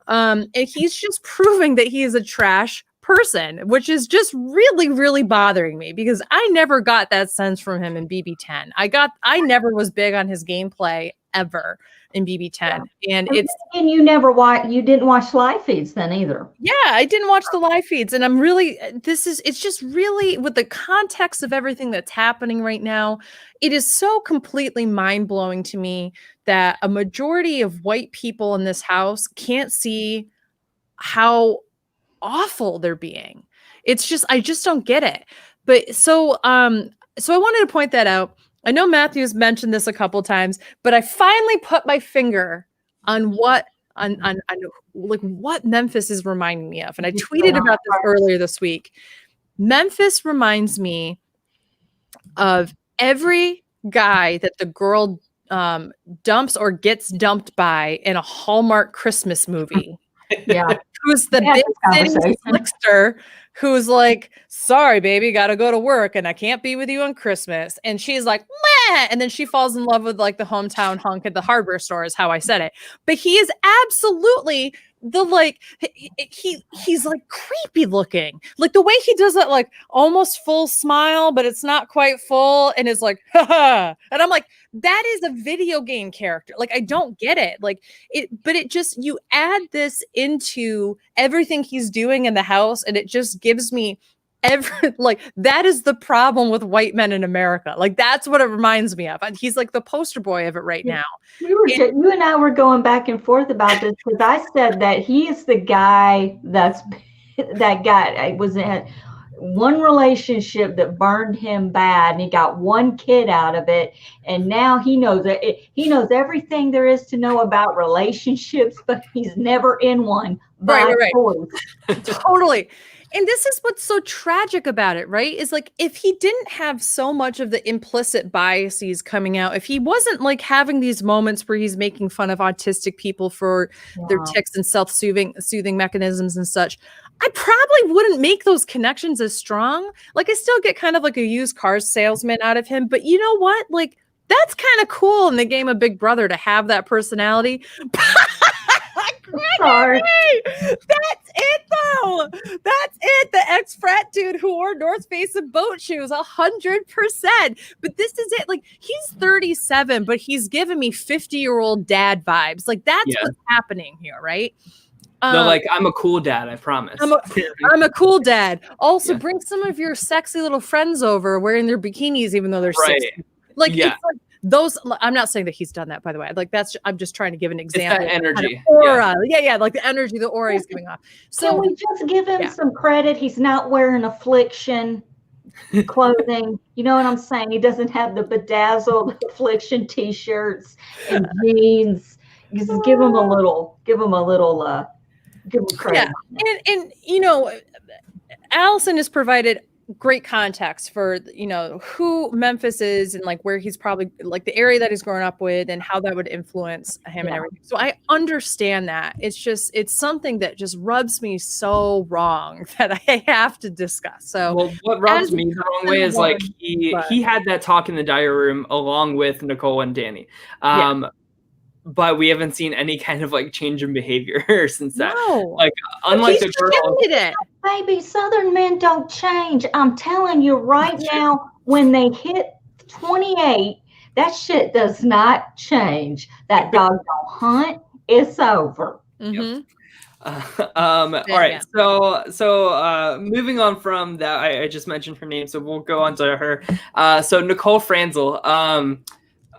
And he's just proving that he is a trash person, which is just really, really bothering me because I never got that sense from him in BB10. I never was big on his gameplay ever in BB10. And and you didn't watch live feeds then either. Yeah, I didn't watch the live feeds. And it's just really with the context of everything that's happening right now, it is so completely mind-blowing to me that a majority of white people in this house can't see how awful they're being. It's just, I just don't get it. But so I wanted to point that out. I know Matthew's mentioned this a couple times, but I finally put my finger on what Memphis is reminding me of. And I tweeted about this earlier this week. Memphis reminds me of every guy that the girl dumps or gets dumped by in a Hallmark Christmas movie. Yeah. Who's the big city slickster who's like, sorry, baby, gotta go to work and I can't be with you on Christmas. And she's like, meh! And then she falls in love with like the hometown hunk at the hardware store is how I said it. But he is absolutely he's like creepy looking. Like the way he does that like almost full smile, but it's not quite full. And it's like, haha. And I'm like, that is a video game character. Like, I don't get it. Like but it just, you add this into everything he's doing in the house and it just gives me that is the problem with white men in America. Like, that's what it reminds me of. And he's like the poster boy of it right now. You and I were going back and forth about this because I said that he is the guy was in one relationship that burned him bad and he got one kid out of it. And now he knows everything there is to know about relationships, but he's never in one. Right. Totally. And this is what's so tragic about it, right? Is like, if he didn't have so much of the implicit biases coming out, if he wasn't like having these moments where he's making fun of autistic people for their tics and self-soothing mechanisms and such, I probably wouldn't make those connections as strong. Like, I still get kind of like a used car salesman out of him, but you know what? Like, that's kind of cool in the game of Big Brother to have that personality. Sorry. That's it though. That's it. The ex-frat dude who wore North Face and boat shoes 100%. But this is it. Like, he's 37, but he's giving me 50-year-old dad vibes. Like, that's what's happening here, right? No, like, I'm a cool dad, I promise. I'm a cool dad. Also, bring some of your sexy little friends over wearing their bikinis, even though they're 60. Like, it's like those. I'm not saying that he's done that, by the way. Like, I'm just trying to give an example. It's that energy. Aura. Yeah. Like the energy, the aura is giving off. So can we just give him some credit? He's not wearing Affliction clothing. You know what I'm saying? He doesn't have the bedazzled Affliction t-shirts and jeans. Just give him a little credit. Yeah. And you know, Allison has provided great context for, you know, who Memphis is and like where he's probably like the area that he's grown up with and how that would influence him and everything. So I understand that. It's something that just rubs me so wrong that I have to discuss. So well, what rubs me the wrong way is like he had that talk in the diary room along with Nicole and Danny. But we haven't seen any kind of like change in behavior since that. No. Like, unlike the girls, baby, Southern men don't change. I'm telling you right now, when they hit 28, that shit does not change. That dog don't hunt. It's over. Mm-hmm. All right. So moving on from that, I just mentioned her name, so we'll go on to her. So Nicole Franzel.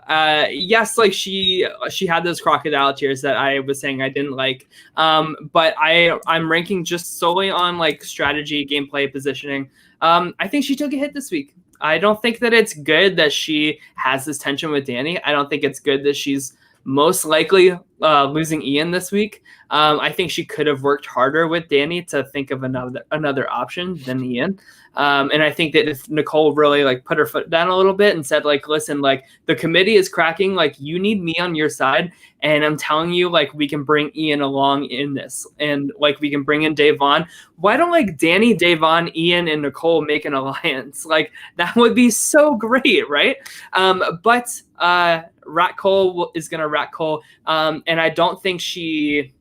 Yes, like she had those crocodile tears that I was saying I didn't like. But I'm ranking just solely on like strategy, gameplay, positioning. I think she took a hit this week. I don't think that it's good that she has this tension with Danny. I don't think it's good that she's most likely losing Ian this week. I think she could have worked harder with Danny to think of another option than Ian. And I think that if Nicole really like put her foot down a little bit and said like, listen, like the committee is cracking, like you need me on your side. And I'm telling you, like, we can bring Ian along in this and like, we can bring in Davon. Why don't like Danny, Davon, Ian, and Nicole make an alliance? Like that would be so great. Right. But Rat Cole is going to Rat Cole. And I don't think she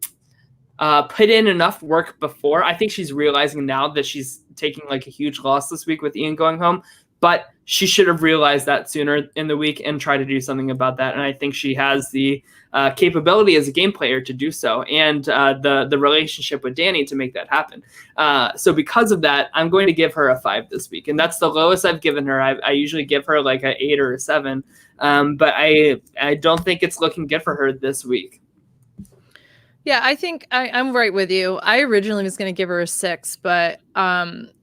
put in enough work before. I think she's realizing now that she's taking like a huge loss this week with Ian going home, but she should have realized that sooner in the week and try to do something about that. And I think she has the capability as a game player to do so, and the relationship with Danny to make that happen. So because of that, I'm going to give her a 5 this week, and that's the lowest I've given her. I usually give her like an 8 or a 7, but I don't think it's looking good for her this week. Yeah, I think I'm right with you. I originally was going to give her a 6, but I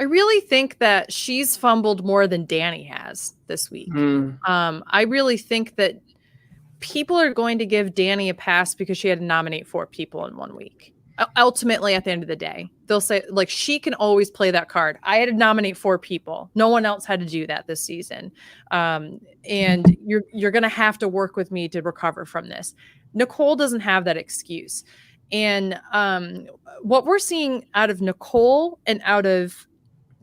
really think that she's fumbled more than Danny has this week. I really think that people are going to give Danny a pass because she had to nominate 4 people in 1 week. Ultimately, at the end of the day, they'll say, like, she can always play that card. I had to nominate 4 people. No one else had to do that this season. And you're going to have to work with me to recover from this. Nicole doesn't have that excuse. And what we're seeing out of Nicole and out of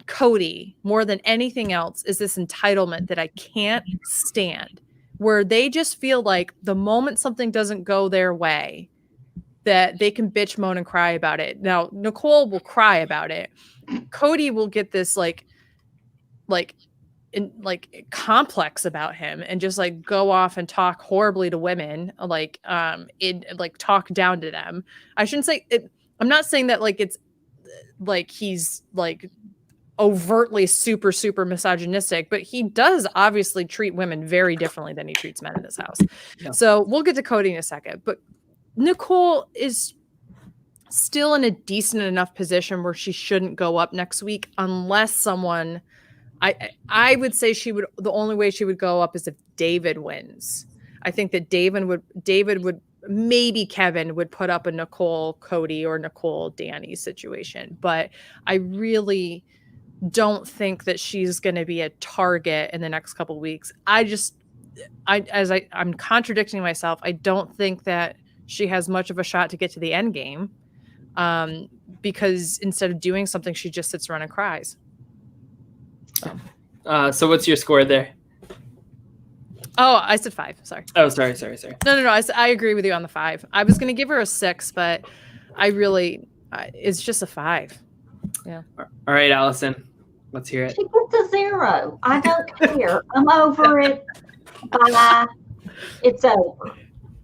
Cody more than anything else is this entitlement that I can't stand, where they just feel like the moment something doesn't go their way, that they can bitch, moan, and cry about it. Now, Nicole will cry about it. Cody will get this like complex about him and just like go off and talk horribly to women, talk down to them. I shouldn't say it. I'm not saying that like it's like he's like overtly super misogynistic, but he does obviously treat women very differently than he treats men in this house. Yeah. So we'll get to Cody in a second, but Nicole is still in a decent enough position where she shouldn't go up next week unless someone, I would say the only way she would go up is if David wins. I think that David would maybe Kevin would put up a Nicole Cody or Nicole Danny situation, but I really don't think that she's going to be a target in the next couple of weeks. I'm contradicting myself. I don't think that she has much of a shot to get to the end game, because instead of doing something, she just sits around and cries. So what's your score there? Oh, I said 5. Sorry. Oh, sorry. No. I agree with you on the 5. I was going to give her a 6, but I really, it's just a 5. Yeah. All right, Allison, let's hear it. She gets a 0. I don't care. I'm over it. Bye. It's over.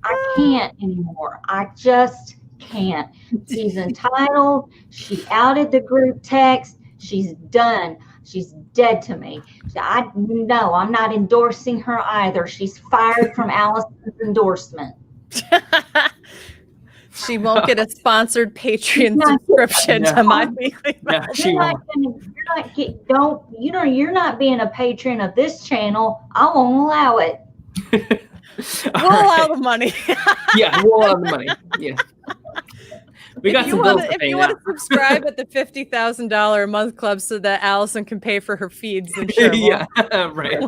I can't anymore. I just can't. She's entitled. She outed the group text. She's done. She's dead to me. No, I'm not endorsing her either. She's fired from Allison's endorsement. She won't get a sponsored Patreon subscription to my weekly. Yeah, she won't. You're not being a patron of this channel. I won't allow it. We'll allow the money. Yeah, we'll allow the money. Yeah. We got some bills to pay. If you want to subscribe at the $50,000 a month club so that Allison can pay for her feeds, then sure. Yeah, right.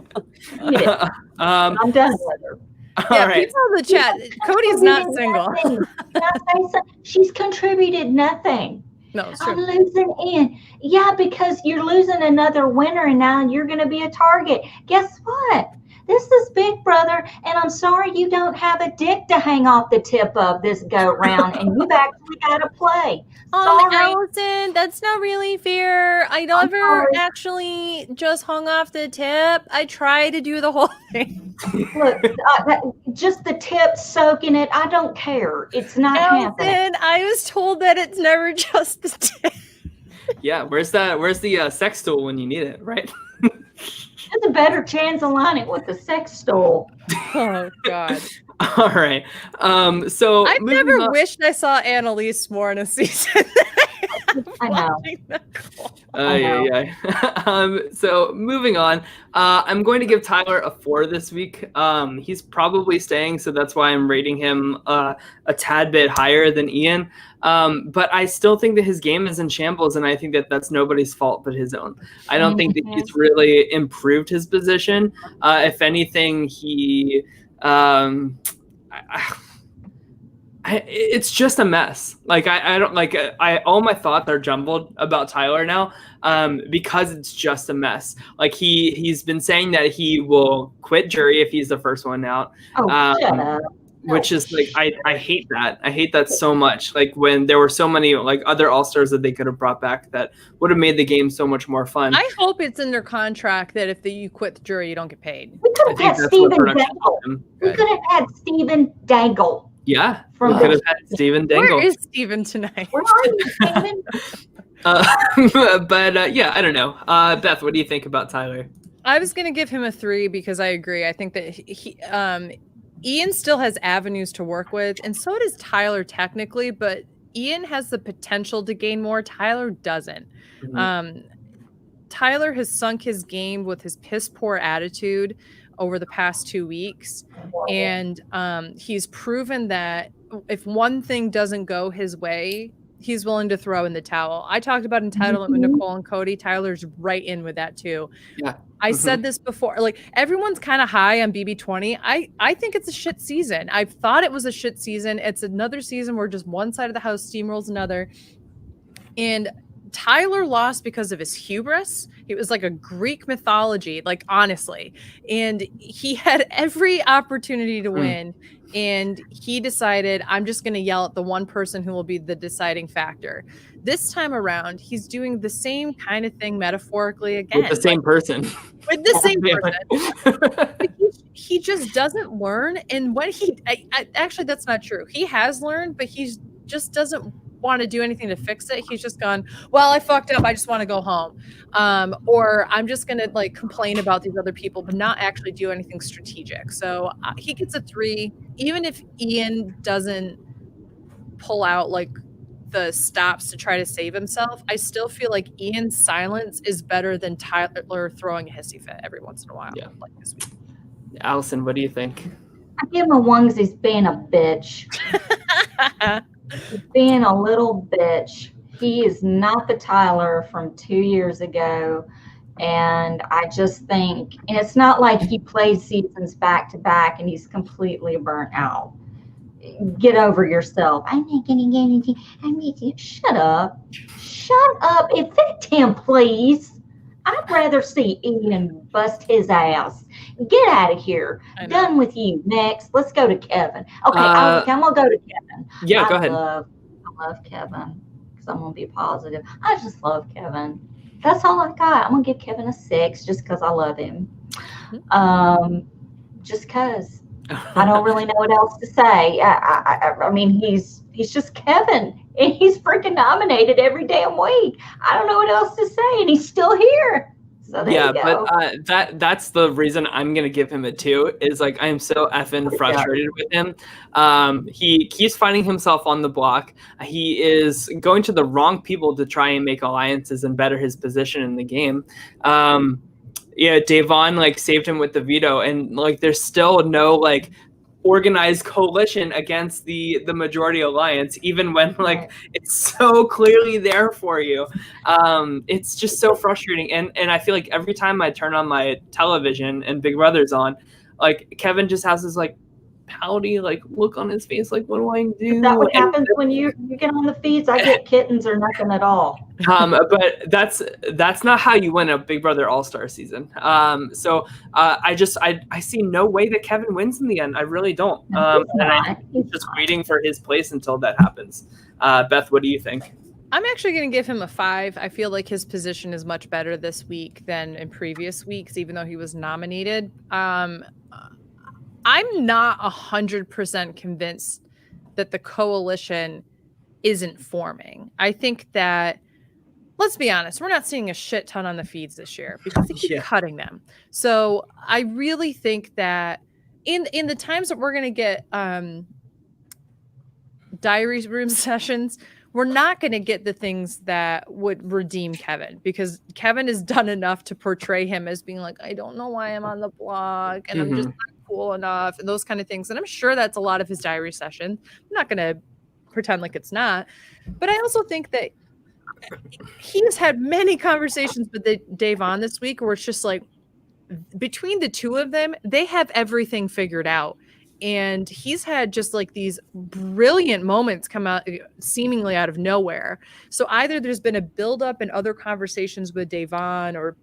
I'm done with her. Yeah, right. People in the chat. Cody's not single. She's contributed nothing. No, it's true. I'm losing in. Yeah, because you're losing another winner, and now you're going to be a target. Guess what? This is Big Brother, and I'm sorry you don't have a dick to hang off the tip of this go round, and you've actually got to play. Sorry. Allison, that's not really fair. I never actually just hung off the tip. I tried to do the whole thing. Look, just the tip soaking it. I don't care. It's not happening. I was told that it's never just the tip. Yeah, where's the sex tool when you need it, right? There's a better chance of lining with the sex tool. Oh God. All right. So I've never wished I saw Annalise more in a season. I know. So moving on, I'm going to give Tyler a 4 this week. He's probably staying, so that's why I'm rating him a tad bit higher than Ian. But I still think that his game is in shambles, and I think that that's nobody's fault but his own. I don't think that he's really improved his position. If anything, he it's just a mess. Like I don't like all my thoughts are jumbled about Tyler now, because it's just a mess. Like he's been saying that he will quit jury if he's the first one out. Shut up. Which is like I hate that. I hate that so much. Like when there were so many like other all-stars that they could have brought back that would have made the game so much more fun. I hope it's in their contract that if you quit the jury, you don't get paid. We could have had Stephen Dangle. We could have had Stephen Dangle. Yeah, we could have had Stephen Dangle. Where is Stephen tonight? Where are you, Stephen? But yeah, I don't know. Beth, what do you think about Tyler? I was going to give him a 3 because I agree. I think that Ian still has avenues to work with, and so does Tyler technically, but Ian has the potential to gain more. Tyler doesn't. Mm-hmm. Tyler has sunk his game with his piss poor attitude over the past 2 weeks, and he's proven that if one thing doesn't go his way, he's willing to throw in the towel. I talked about entitlement with Nicole and Cody. Tyler's right in with that too. Yeah. I said this before, like everyone's kind of high on BB20. I think it's a shit season. I thought it was a shit season. It's another season where just one side of the house steamrolls another. And Tyler lost because of his hubris. It was like a Greek mythology, like honestly. And he had every opportunity to win. And he decided, I'm just going to yell at the one person who will be the deciding factor. This time around, he's doing the same kind of thing metaphorically again. With the same person. With the same person. He just doesn't learn. And when actually, that's not true. He has learned, but he just doesn't want to do anything to fix it. He's just gone, well, I fucked up. I just want to go home. Or I'm just going to like complain about these other people, but not actually do anything strategic. So he gets a 3. Even if Ian doesn't pull out like the stops to try to save himself, I still feel like Ian's silence is better than Tyler throwing a hissy fit every once in a while. Yeah. Like this week. Allison, what do you think? I give him a 1 because he's being a bitch. He's being a little bitch. He is not the Tyler from 2 years ago. And I just think, and it's not like he plays seasons back to back and he's completely burnt out. Get over yourself. I'm not going to get anything. I'm making, shut up. Shut up. Evict him, please. I'd rather see Ian bust his ass. Get out of here. Done with you. Next, let's go to Kevin. Okay, I'm gonna go to Kevin. Yeah, go ahead. I love Kevin because I'm gonna be positive. I just love Kevin. That's all I got. I'm gonna give Kevin a 6 just because I love him. Just because I don't really know what else to say. I mean, he's just Kevin, and he's freaking nominated every damn week. I don't know what else to say, and he's still here. So there you go. But that's the reason I'm gonna give him a 2. Is like I am so effing frustrated with him. He keeps finding himself on the block. He is going to the wrong people to try and make alliances and better his position in the game. Yeah, Davon like saved him with the veto, and like there's still no like organized coalition against the majority alliance, even when like it's so clearly there for you. It's just so frustrating, and I feel like every time I turn on my television and Big Brother's on, like Kevin just has this like pouty like look on his face, like what do I do? Is that what happens when you get on the feeds? I get kittens or nothing at all. But that's not how you win a Big Brother All-Star season. So I see no way that Kevin wins in the end. I really don't. And I'm just waiting for his place until that happens. Beth, what do you think? I'm actually going to give him a 5. I feel like his position is much better this week than in previous weeks, even though he was nominated. I'm not 100% convinced that the coalition isn't forming. I think that, let's be honest, we're not seeing a shit ton on the feeds this year because they keep cutting them. So I really think that in the times that we're going to get diary room sessions, we're not going to get the things that would redeem Kevin, because Kevin has done enough to portray him as being like, I don't know why I'm on the block and I'm just not cool enough and those kind of things. And I'm sure that's a lot of his diary session. I'm not going to pretend like it's not. But I also think that he's had many conversations with Davon this week where it's just like, between the two of them, they have everything figured out. And he's had just like these brilliant moments come out seemingly out of nowhere. So either there's been a buildup in other conversations with Davon or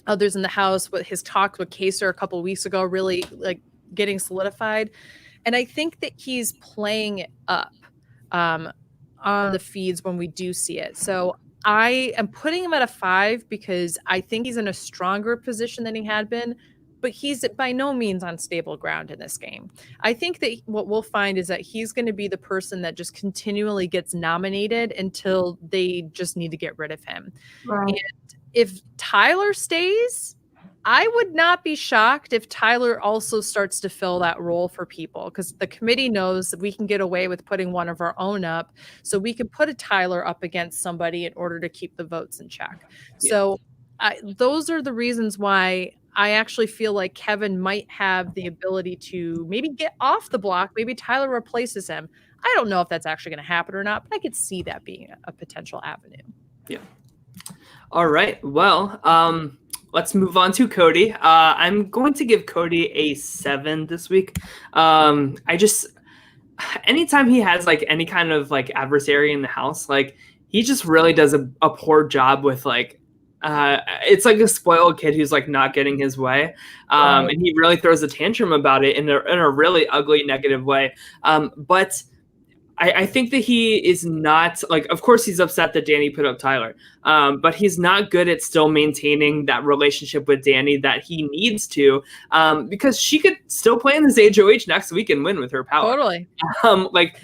others in the house, with his talk with Kaser a couple of weeks ago, really like getting solidified. And I think that he's playing it up on the feeds when we do see it. So I am putting him at a 5 because I think he's in a stronger position than he had been, but he's by no means on stable ground in this game. I think that what we'll find is that he's going to be the person that just continually gets nominated until they just need to get rid of him. Right. And if Tyler stays, I would not be shocked if Tyler also starts to fill that role for people, because the committee knows that we can get away with putting one of our own up. So we could put a Tyler up against somebody in order to keep the votes in check. Yeah. So those are the reasons why I actually feel like Kevin might have the ability to maybe get off the block. Maybe Tyler replaces him. I don't know if that's actually going to happen or not, but I could see that being a potential avenue. Yeah. All right. Well, let's move on to Cody. I'm going to give Cody a 7 this week. Anytime he has like any kind of like adversary in the house, like he just really does a poor job with like, it's like a spoiled kid who's like not getting his way. And he really throws a tantrum about it in a really ugly, negative way. But I think that he is not like, of course he's upset that Danny put up Tyler, but he's not good at still maintaining that relationship with Danny that he needs to, because she could still play in this HOH next week and win with her power. Totally. Like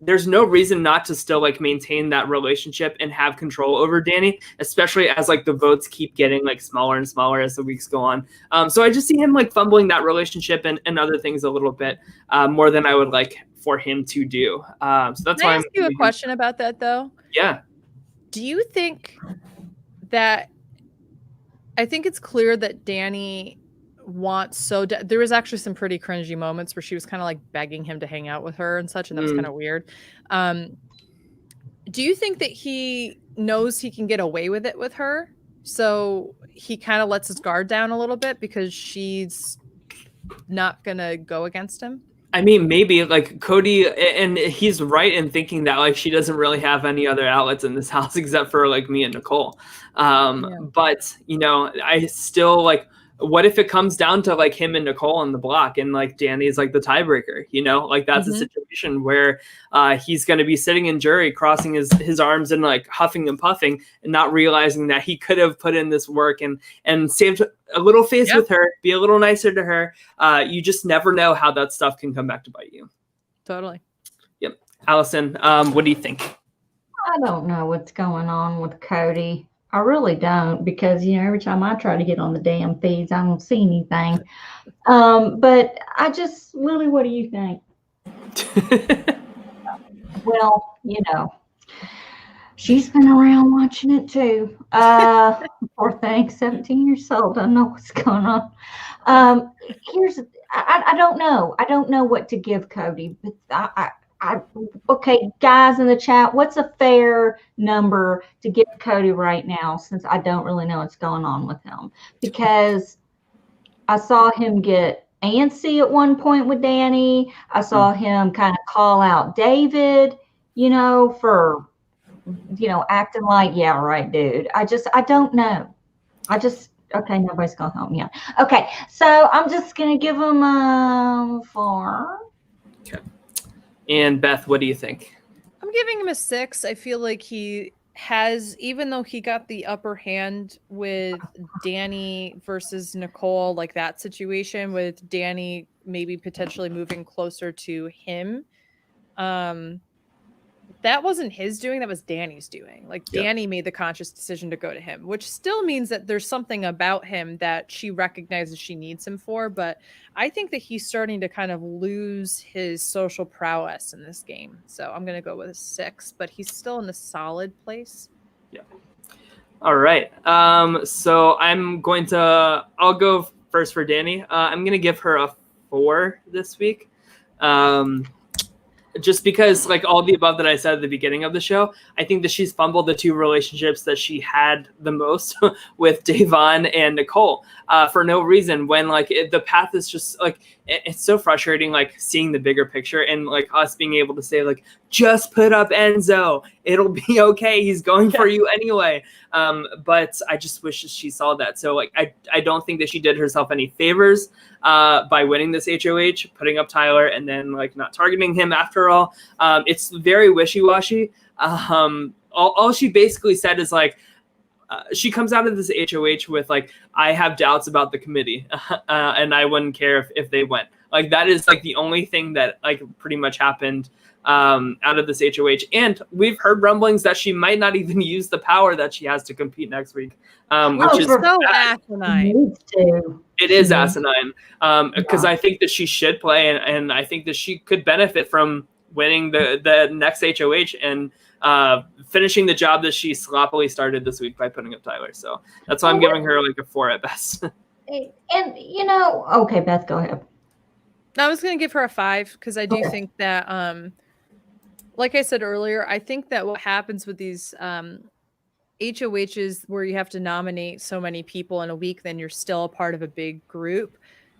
there's no reason not to still like maintain that relationship and have control over Danny, especially as like the votes keep getting like smaller and smaller as the weeks go on. So I just see him like fumbling that relationship and other things a little bit more than I would like for him to do. So that's why I ask you a question about that though? Yeah. Do you think that, I think it's clear that Danny wants there was actually some pretty cringy moments where she was kind of like begging him to hang out with her and such, and that was kind of weird. Do you think that he knows he can get away with it with her, so he kind of lets his guard down a little bit because she's not gonna go against him? I mean, maybe like Cody, and he's right in thinking that like she doesn't really have any other outlets in this house except for like me and Nicole. But you know, I still like, what if it comes down to like him and Nicole on the block and like Danny's like the tiebreaker, you know, like that's a situation where he's going to be sitting in jury, crossing his arms and like huffing and puffing and not realizing that he could have put in this work and saved a little face with her, be a little nicer to her. You just never know how that stuff can come back to bite you. Totally. Yep. Allison, what do you think? I don't know what's going on with Cody. I really don't, because, you know, every time I try to get on the damn feeds, I don't see anything. But I just, Lily, what do you think? Well, you know, she's been around watching it too. Poor thing, 17 years old, doesn't know what's going on. I don't know. I don't know what to give Cody, but okay, guys in the chat, what's a fair number to give Cody right now, since I don't really know what's going on with him? Because I saw him get antsy at one point with Danny. I saw him kind of call out David, you know, for, you know, acting like, yeah, right, dude. I don't know. Okay, nobody's going to help me out. Okay, so I'm just going to give him a 4. Okay. And Beth, what do you think? I'm giving him a 6. I feel like he has, even though he got the upper hand with Danny versus Nicole, like that situation with Danny maybe potentially moving closer to him, that wasn't his doing, that was Danny's doing. Like Danny made the conscious decision to go to him, which still means that there's something about him that she recognizes she needs him for. But I think that he's starting to kind of lose his social prowess in this game. So I'm going to go with a 6, but he's still in a solid place. Yeah. All right. So I'll go first for Danny. I'm going to give her a 4 this week. Just because, like all the above that I said at the beginning of the show, I think that she's fumbled the 2 relationships that she had the most with Davon and Nicole for no reason, when like the path is just like, it's so frustrating, like seeing the bigger picture and like us being able to say like, just put up Enzo, it'll be okay, he's going for you anyway. But I just wish that she saw that. So like, I don't think that she did herself any favors by winning this HOH, putting up Tyler, and then like not targeting him after all. It's very wishy-washy. All she basically said is like, she comes out of this HOH with like, I have doubts about the committee and I wouldn't care if they went. Like that is like the only thing that like pretty much happened out of this HOH. And we've heard rumblings that she might not even use the power that she has to compete next week. Which is so asinine. It is asinine. Because I think that she should play, and I think that she could benefit from winning the next HOH and finishing the job that she sloppily started this week by putting up Tyler. So that's why I'm giving her like a 4 at best. And you know, okay, Beth, go ahead. I was going to give her a 5 because I do think that, like I said earlier, I think that what happens with these HOHs where you have to nominate so many people in a week, then you're still a part of a big group,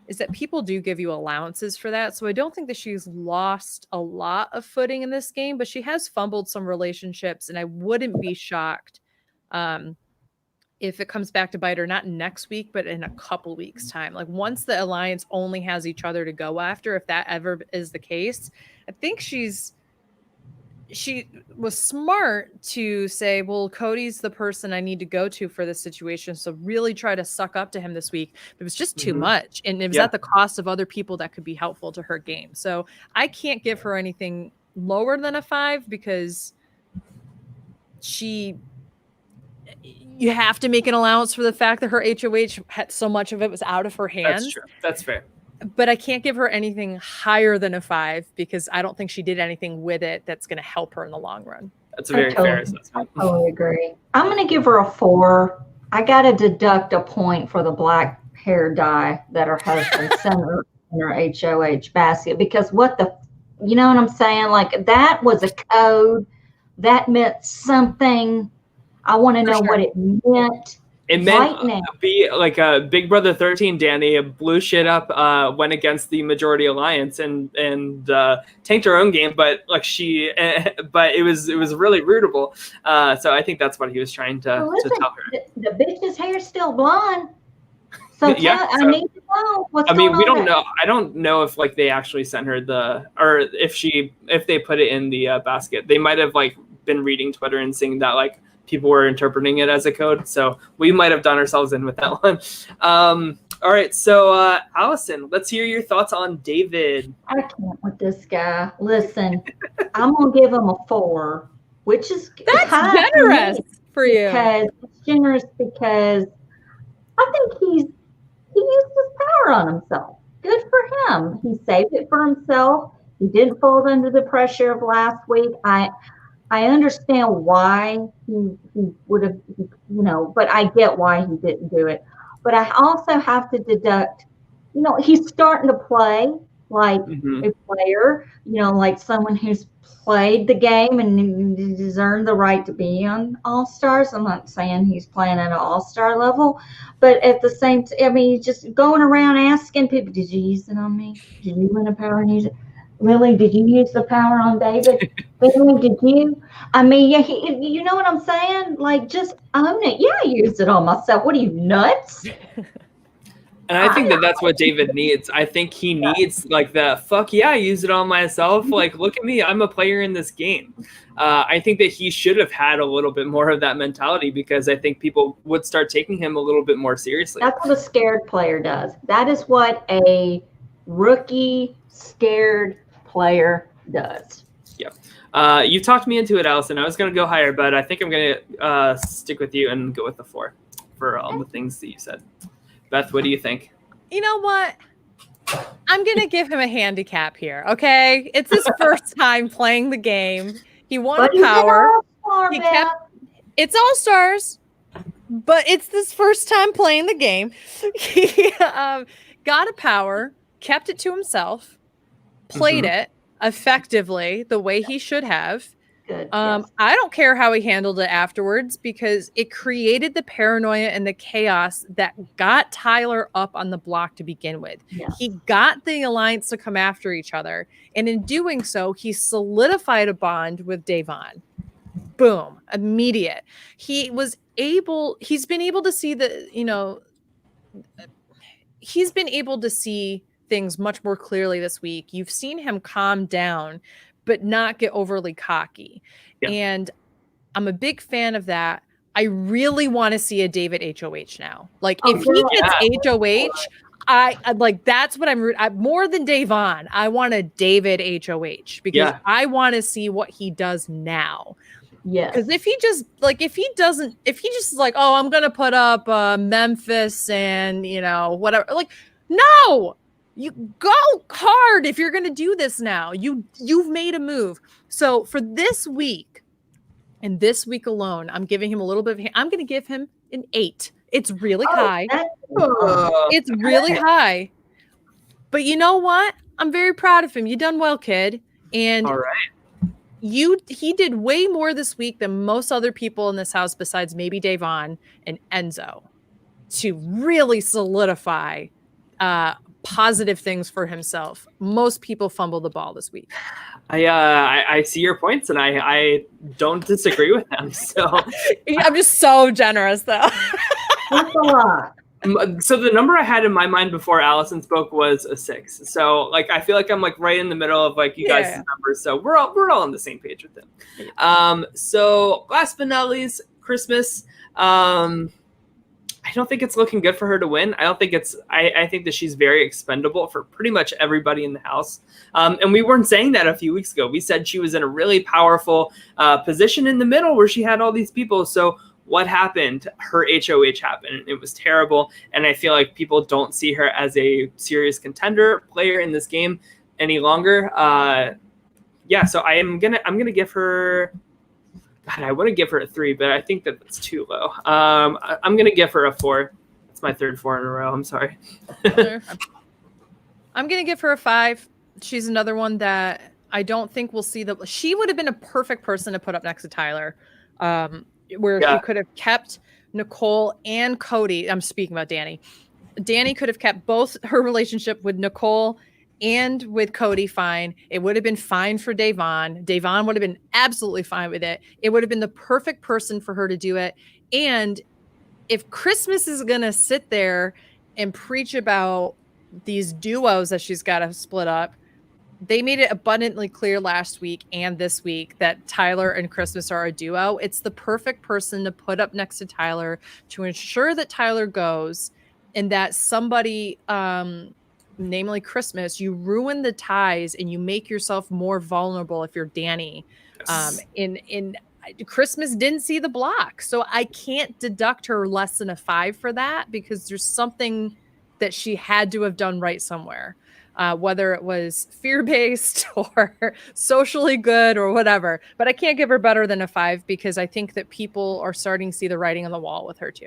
is that people do give you allowances for that. So I don't think that she's lost a lot of footing in this game, but she has fumbled some relationships, and I wouldn't be shocked if it comes back to bite her, not next week, but in a couple weeks' time. Like once the alliance only has each other to go after, if that ever is the case, I think she was smart to say, well, Cody's the person I need to go to for this situation. So really try to suck up to him this week. It was just too much. And it was at the cost of other people that could be helpful to her game. So I can't give her anything lower than a 5 because you have to make an allowance for the fact that her HOH had so much of it was out of her hands. That's true. That's fair. But I can't give her anything higher than a 5 because I don't think she did anything with it that's going to help her in the long run. That's a very fair assessment. I totally agree. I'm going to give her a 4. I got to deduct a point for the black hair dye that her husband sent her in her HOH basket, because you know what I'm saying? Like, that was a code that meant something. I want to know what it meant. It meant right now. Be like a Big Brother 13, Danny blew shit up, went against the majority alliance and tanked her own game, but like but it was really rootable. So I think that's what he was trying to tell her. The bitch's hair's still blonde. So I need to know what's going on. We don't know. I don't know if like they actually sent her or if they put it in the basket. They might have like been reading Twitter and seeing that like people were interpreting it as a code. So we might have done ourselves in with that one. All right. So Allison, let's hear your thoughts on David. I can't with this guy. Listen, I'm going to give him a 4, which is that's generous for you. It's generous because I think he used his power on himself. Good for him. He saved it for himself. He didn't fold under the pressure of last week. I understand why he would have, but I get why he didn't do it. But I also have to deduct, he's starting to play like a player, like someone who's played the game and has earned the right to be on All-Stars. I'm not saying he's playing at an All-Star level, but at the same time, he's just going around asking people, did you use it on me? Did you win a power and use it? Really? Did you use the power on David? Really? Did you? You know what I'm saying? Like, just own it. Yeah, I used it on myself. What are you, nuts? And I think that's what David needs. I think he needs like the fuck yeah, I use it on myself. Like, look at me, I'm a player in this game. I think that he should have had a little bit more of that mentality, because I think people would start taking him a little bit more seriously. That's what a scared player does. That is what a rookie scared player does. Yeah. You talked me into it, Allison. I was going to go higher, but I think I'm going to stick with you and go with the 4 for all the things that you said. Beth, what do you think? You know what? I'm going to give him a handicap here, okay? It's his first time playing the game. He won a power. It's All-Stars, but it's this first time playing the game. He got a power, kept it to himself, played it effectively the way he should have. Good, yes. I don't care how he handled it afterwards, because it created the paranoia and the chaos that got Tyler up on the block to begin with. Yes. He got the alliance to come after each other. And in doing so, he solidified a bond with Davon. Boom, immediate. He's been able to see he's been able to see things much more clearly this week. You've seen him calm down, but not get overly cocky. Yeah. And I'm a big fan of that. I really want to see a David HOH now. Like, if he gets HOH, I like, that's what I'm more than Davon. I want a David HOH, because I want to see what he does now. Yeah. Because if he just like, oh, I'm gonna put up Memphis and whatever. Like, no. You go hard if you're going to do this now. You've made a move. So for this week, and this week alone, I'm giving him a little bit of. I'm going to give him an 8. It's really high. It's really high. But you know what? I'm very proud of him. You done well, kid. And all right. He did way more this week than most other people in this house, besides maybe Davon and Enzo, to really solidify positive things for himself. Most people fumble the ball this week. I see your points, and I don't disagree with them. So I'm just so generous, though. That's a lot. So the number I had in my mind before Allison spoke was a 6. So like, I feel like I'm like right in the middle of like you guys' numbers. So we're all on the same page with them. So last but not least, Christmas. I don't think it's looking good for her to win. I think that she's very expendable for pretty much everybody in the house. And we weren't saying that a few weeks ago. We said she was in a really powerful position in the middle where she had all these people. So what happened? Her HOH happened. It was terrible. And I feel like people don't see her as a serious contender player in this game any longer. So I'm gonna give her. God, I want to give her a 3, but I think that's too low. I'm going to give her a 4. It's my third 4 in a row. I'm sorry. I'm going to give her a 5. She's another one that I don't think we'll see. She would have been a perfect person to put up next to Tyler, where she could have kept Nicole and Cody. I'm speaking about Danny. Danny could have kept both her relationship with Nicole and with Cody fine. It would have been fine for Davon. Davon would have been absolutely fine with it. It would have been the perfect person for her to do it. And if Christmas is going to sit there and preach about these duos that she's got to split up, they made it abundantly clear last week and this week that Tyler and Christmas are a duo. It's the perfect person to put up next to Tyler to ensure that Tyler goes and that somebody, namely Christmas, you ruin the ties and you make yourself more vulnerable if you're Danny. In Christmas didn't see the block, so I can't deduct her less than a 5 for that, because there's something that she had to have done right somewhere, whether it was fear-based or socially good or whatever. But I can't give her better than a 5 because I think that people are starting to see the writing on the wall with her too.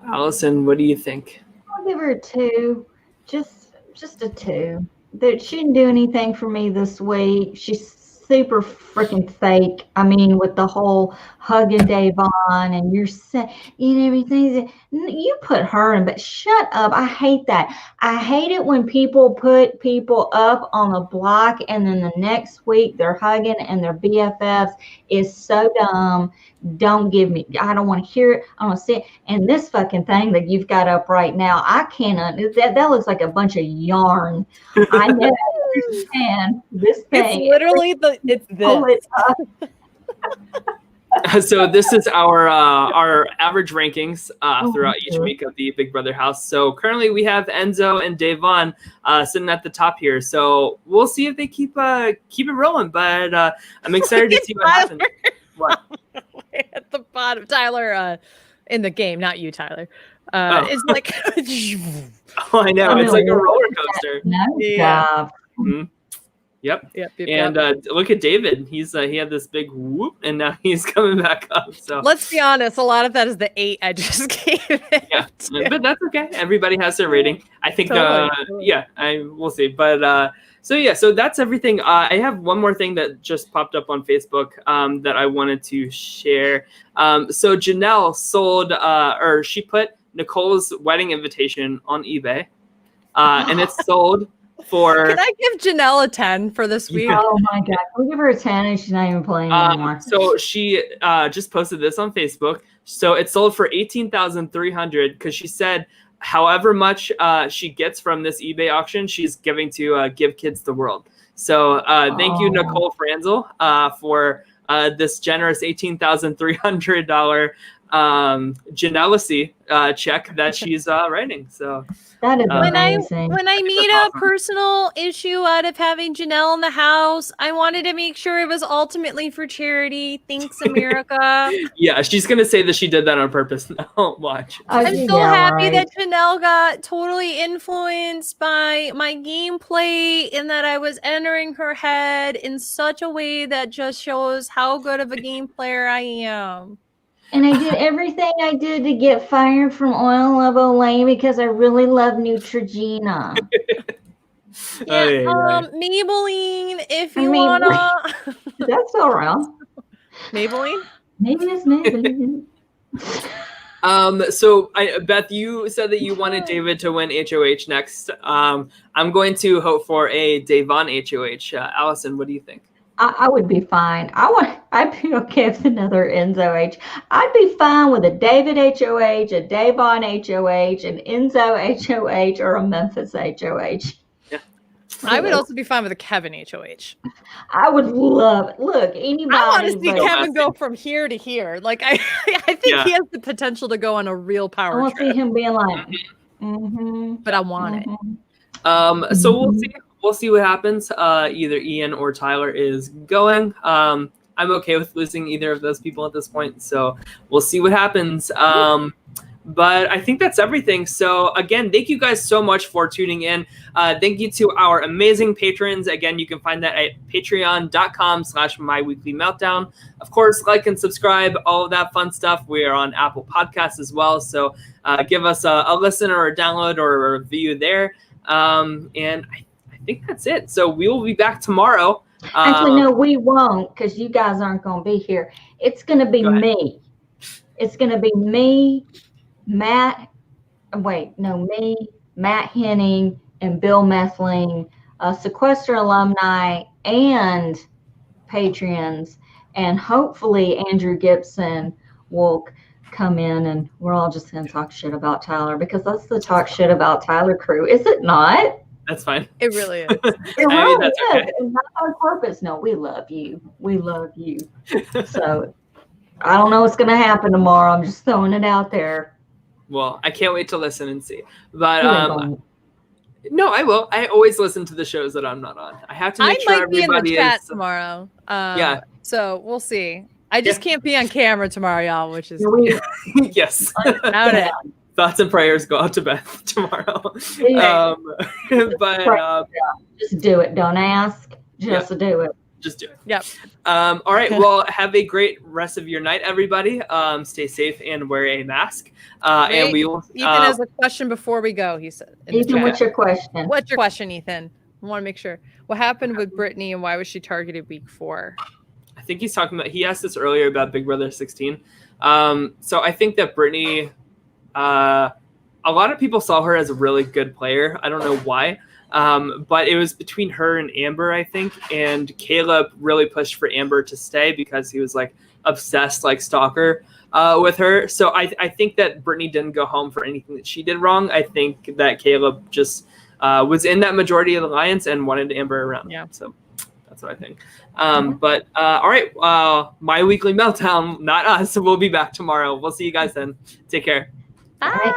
Allison, what do you think? I'll give her a 2, just a 2. That she didn't do anything for me this week. She's super freaking fake. I mean, with the whole hugging Davon and you're saying everything, you put her in, but shut up. I hate that. I hate it when people put people up on a block and then the next week they're hugging and they're BFFs. Is so dumb. Don't give me, I don't want to hear it. I don't see it. And this fucking thing that you've got up right now, I cannot, that looks like a bunch of yarn. I never understand this thing. It's literally it's this. So this is our average rankings throughout each week of the Big Brother house. So currently we have Enzo and Davon sitting at the top here. So we'll see if they keep it rolling. But I'm excited to see what happens. What? At the bottom, Tyler, in the game, not you, Tyler. It's like, oh, I know, it's like a roller coaster. Yeah. Mm-hmm. Yep. And look at David. He had this big whoop, and now he's coming back up. So let's be honest, a lot of that is the 8 I just gave it. Yeah, but that's okay. Everybody has their rating. I think. Totally. We'll see. But so that's everything. I have one more thing that just popped up on Facebook that I wanted to share. So Janelle sold, or she put Nicole's wedding invitation on eBay, and it's sold. Can I give Janelle a 10 for this week? Oh my God. We'll give her a 10 and she's not even playing anymore. So she just posted this on Facebook. So it sold for $18,300 because she said however much she gets from this eBay auction, she's giving to Give Kids the World. So thank you, Nicole Franzel, for this generous $18,300 Janelle check that she's writing. So that is amazing. When I made a personal issue out of having Janelle in the house, I wanted to make sure it was ultimately for charity. Thanks, America. Yeah, she's gonna say that she did that on purpose. No, watch. I'm so happy that Janelle got totally influenced by my gameplay and that I was entering her head in such a way that just shows how good of a game player I am. And I did everything I did to get fired from Oil Love Olay because I really love Neutrogena. Maybelline, if you wanna. That's all right. Maybelline? Maybe it's Maybelline. So Beth, you said that you wanted David to win HOH next. I'm going to hope for a Davon HOH. Allison, what do you think? I would be fine. I'd be okay with another Enzo H. I'd be fine with a David HOH, a Davon HOH, an Enzo HOH, or a Memphis HOH. Yeah. I would also be fine with a Kevin HOH. I would love it. Look, anybody. I want to see Kevin go from here to here. Like I think he has the potential to go on a real power trip. I want to see him being like, but I want it. So we'll see. We'll see what happens. Either Ian or Tyler is going. I'm okay with losing either of those people at this point. So we'll see what happens. But I think that's everything. So again, thank you guys so much for tuning in. Thank you to our amazing patrons. Again, you can find that at patreon.com/myweeklymeltdown. Of course, like and subscribe, all of that fun stuff. We are on Apple Podcasts as well. So give us a listen or a download or a review there. And I think that's it. So we will be back tomorrow. Actually, no, we won't, because you guys aren't going to be here. It's going to be me. It's going to be me, Matt Henning, and Bill Methling, Sequester alumni and patrons, and hopefully Andrew Gibson will come in, and we're all just going to talk shit about Tyler, because that's the talk shit about Tyler crew, is it not? That's fine. It really is. It really is. Okay. It's not on purpose. No, we love you. We love you. So I don't know what's going to happen tomorrow. I'm just throwing it out there. Well, I can't wait to listen and see. But no, I will. I always listen to the shows that I'm not on. I have to make sure everybody is. I might be in the chat tomorrow. Yeah. So we'll see. I just can't be on camera tomorrow, y'all, which is yes. Out it. Thoughts and prayers go out to Beth tomorrow. But just do it. Don't ask. Just do it. Just do it. Yep. All right. Well, have a great rest of your night, everybody. Stay safe and wear a mask. And we will. Ethan has a question before we go. He said. Ethan, what's your question? What's your question, Ethan? I want to make sure. What happened with Brittany, and why was she targeted week 4? I think he's talking about. He asked this earlier about Big Brother 16. So I think that Brittany. A lot of people saw her as a really good player. I don't know why. But it was between her and Amber, I think. And Caleb really pushed for Amber to stay because he was like obsessed, like stalker with her. So I think that Brittany didn't go home for anything that she did wrong. I think that Caleb just was in that majority of the alliance and wanted Amber around. Yeah. So that's what I think. But all right. My Weekly Meltdown, not us. We'll be back tomorrow. We'll see you guys then. Take care. Bye.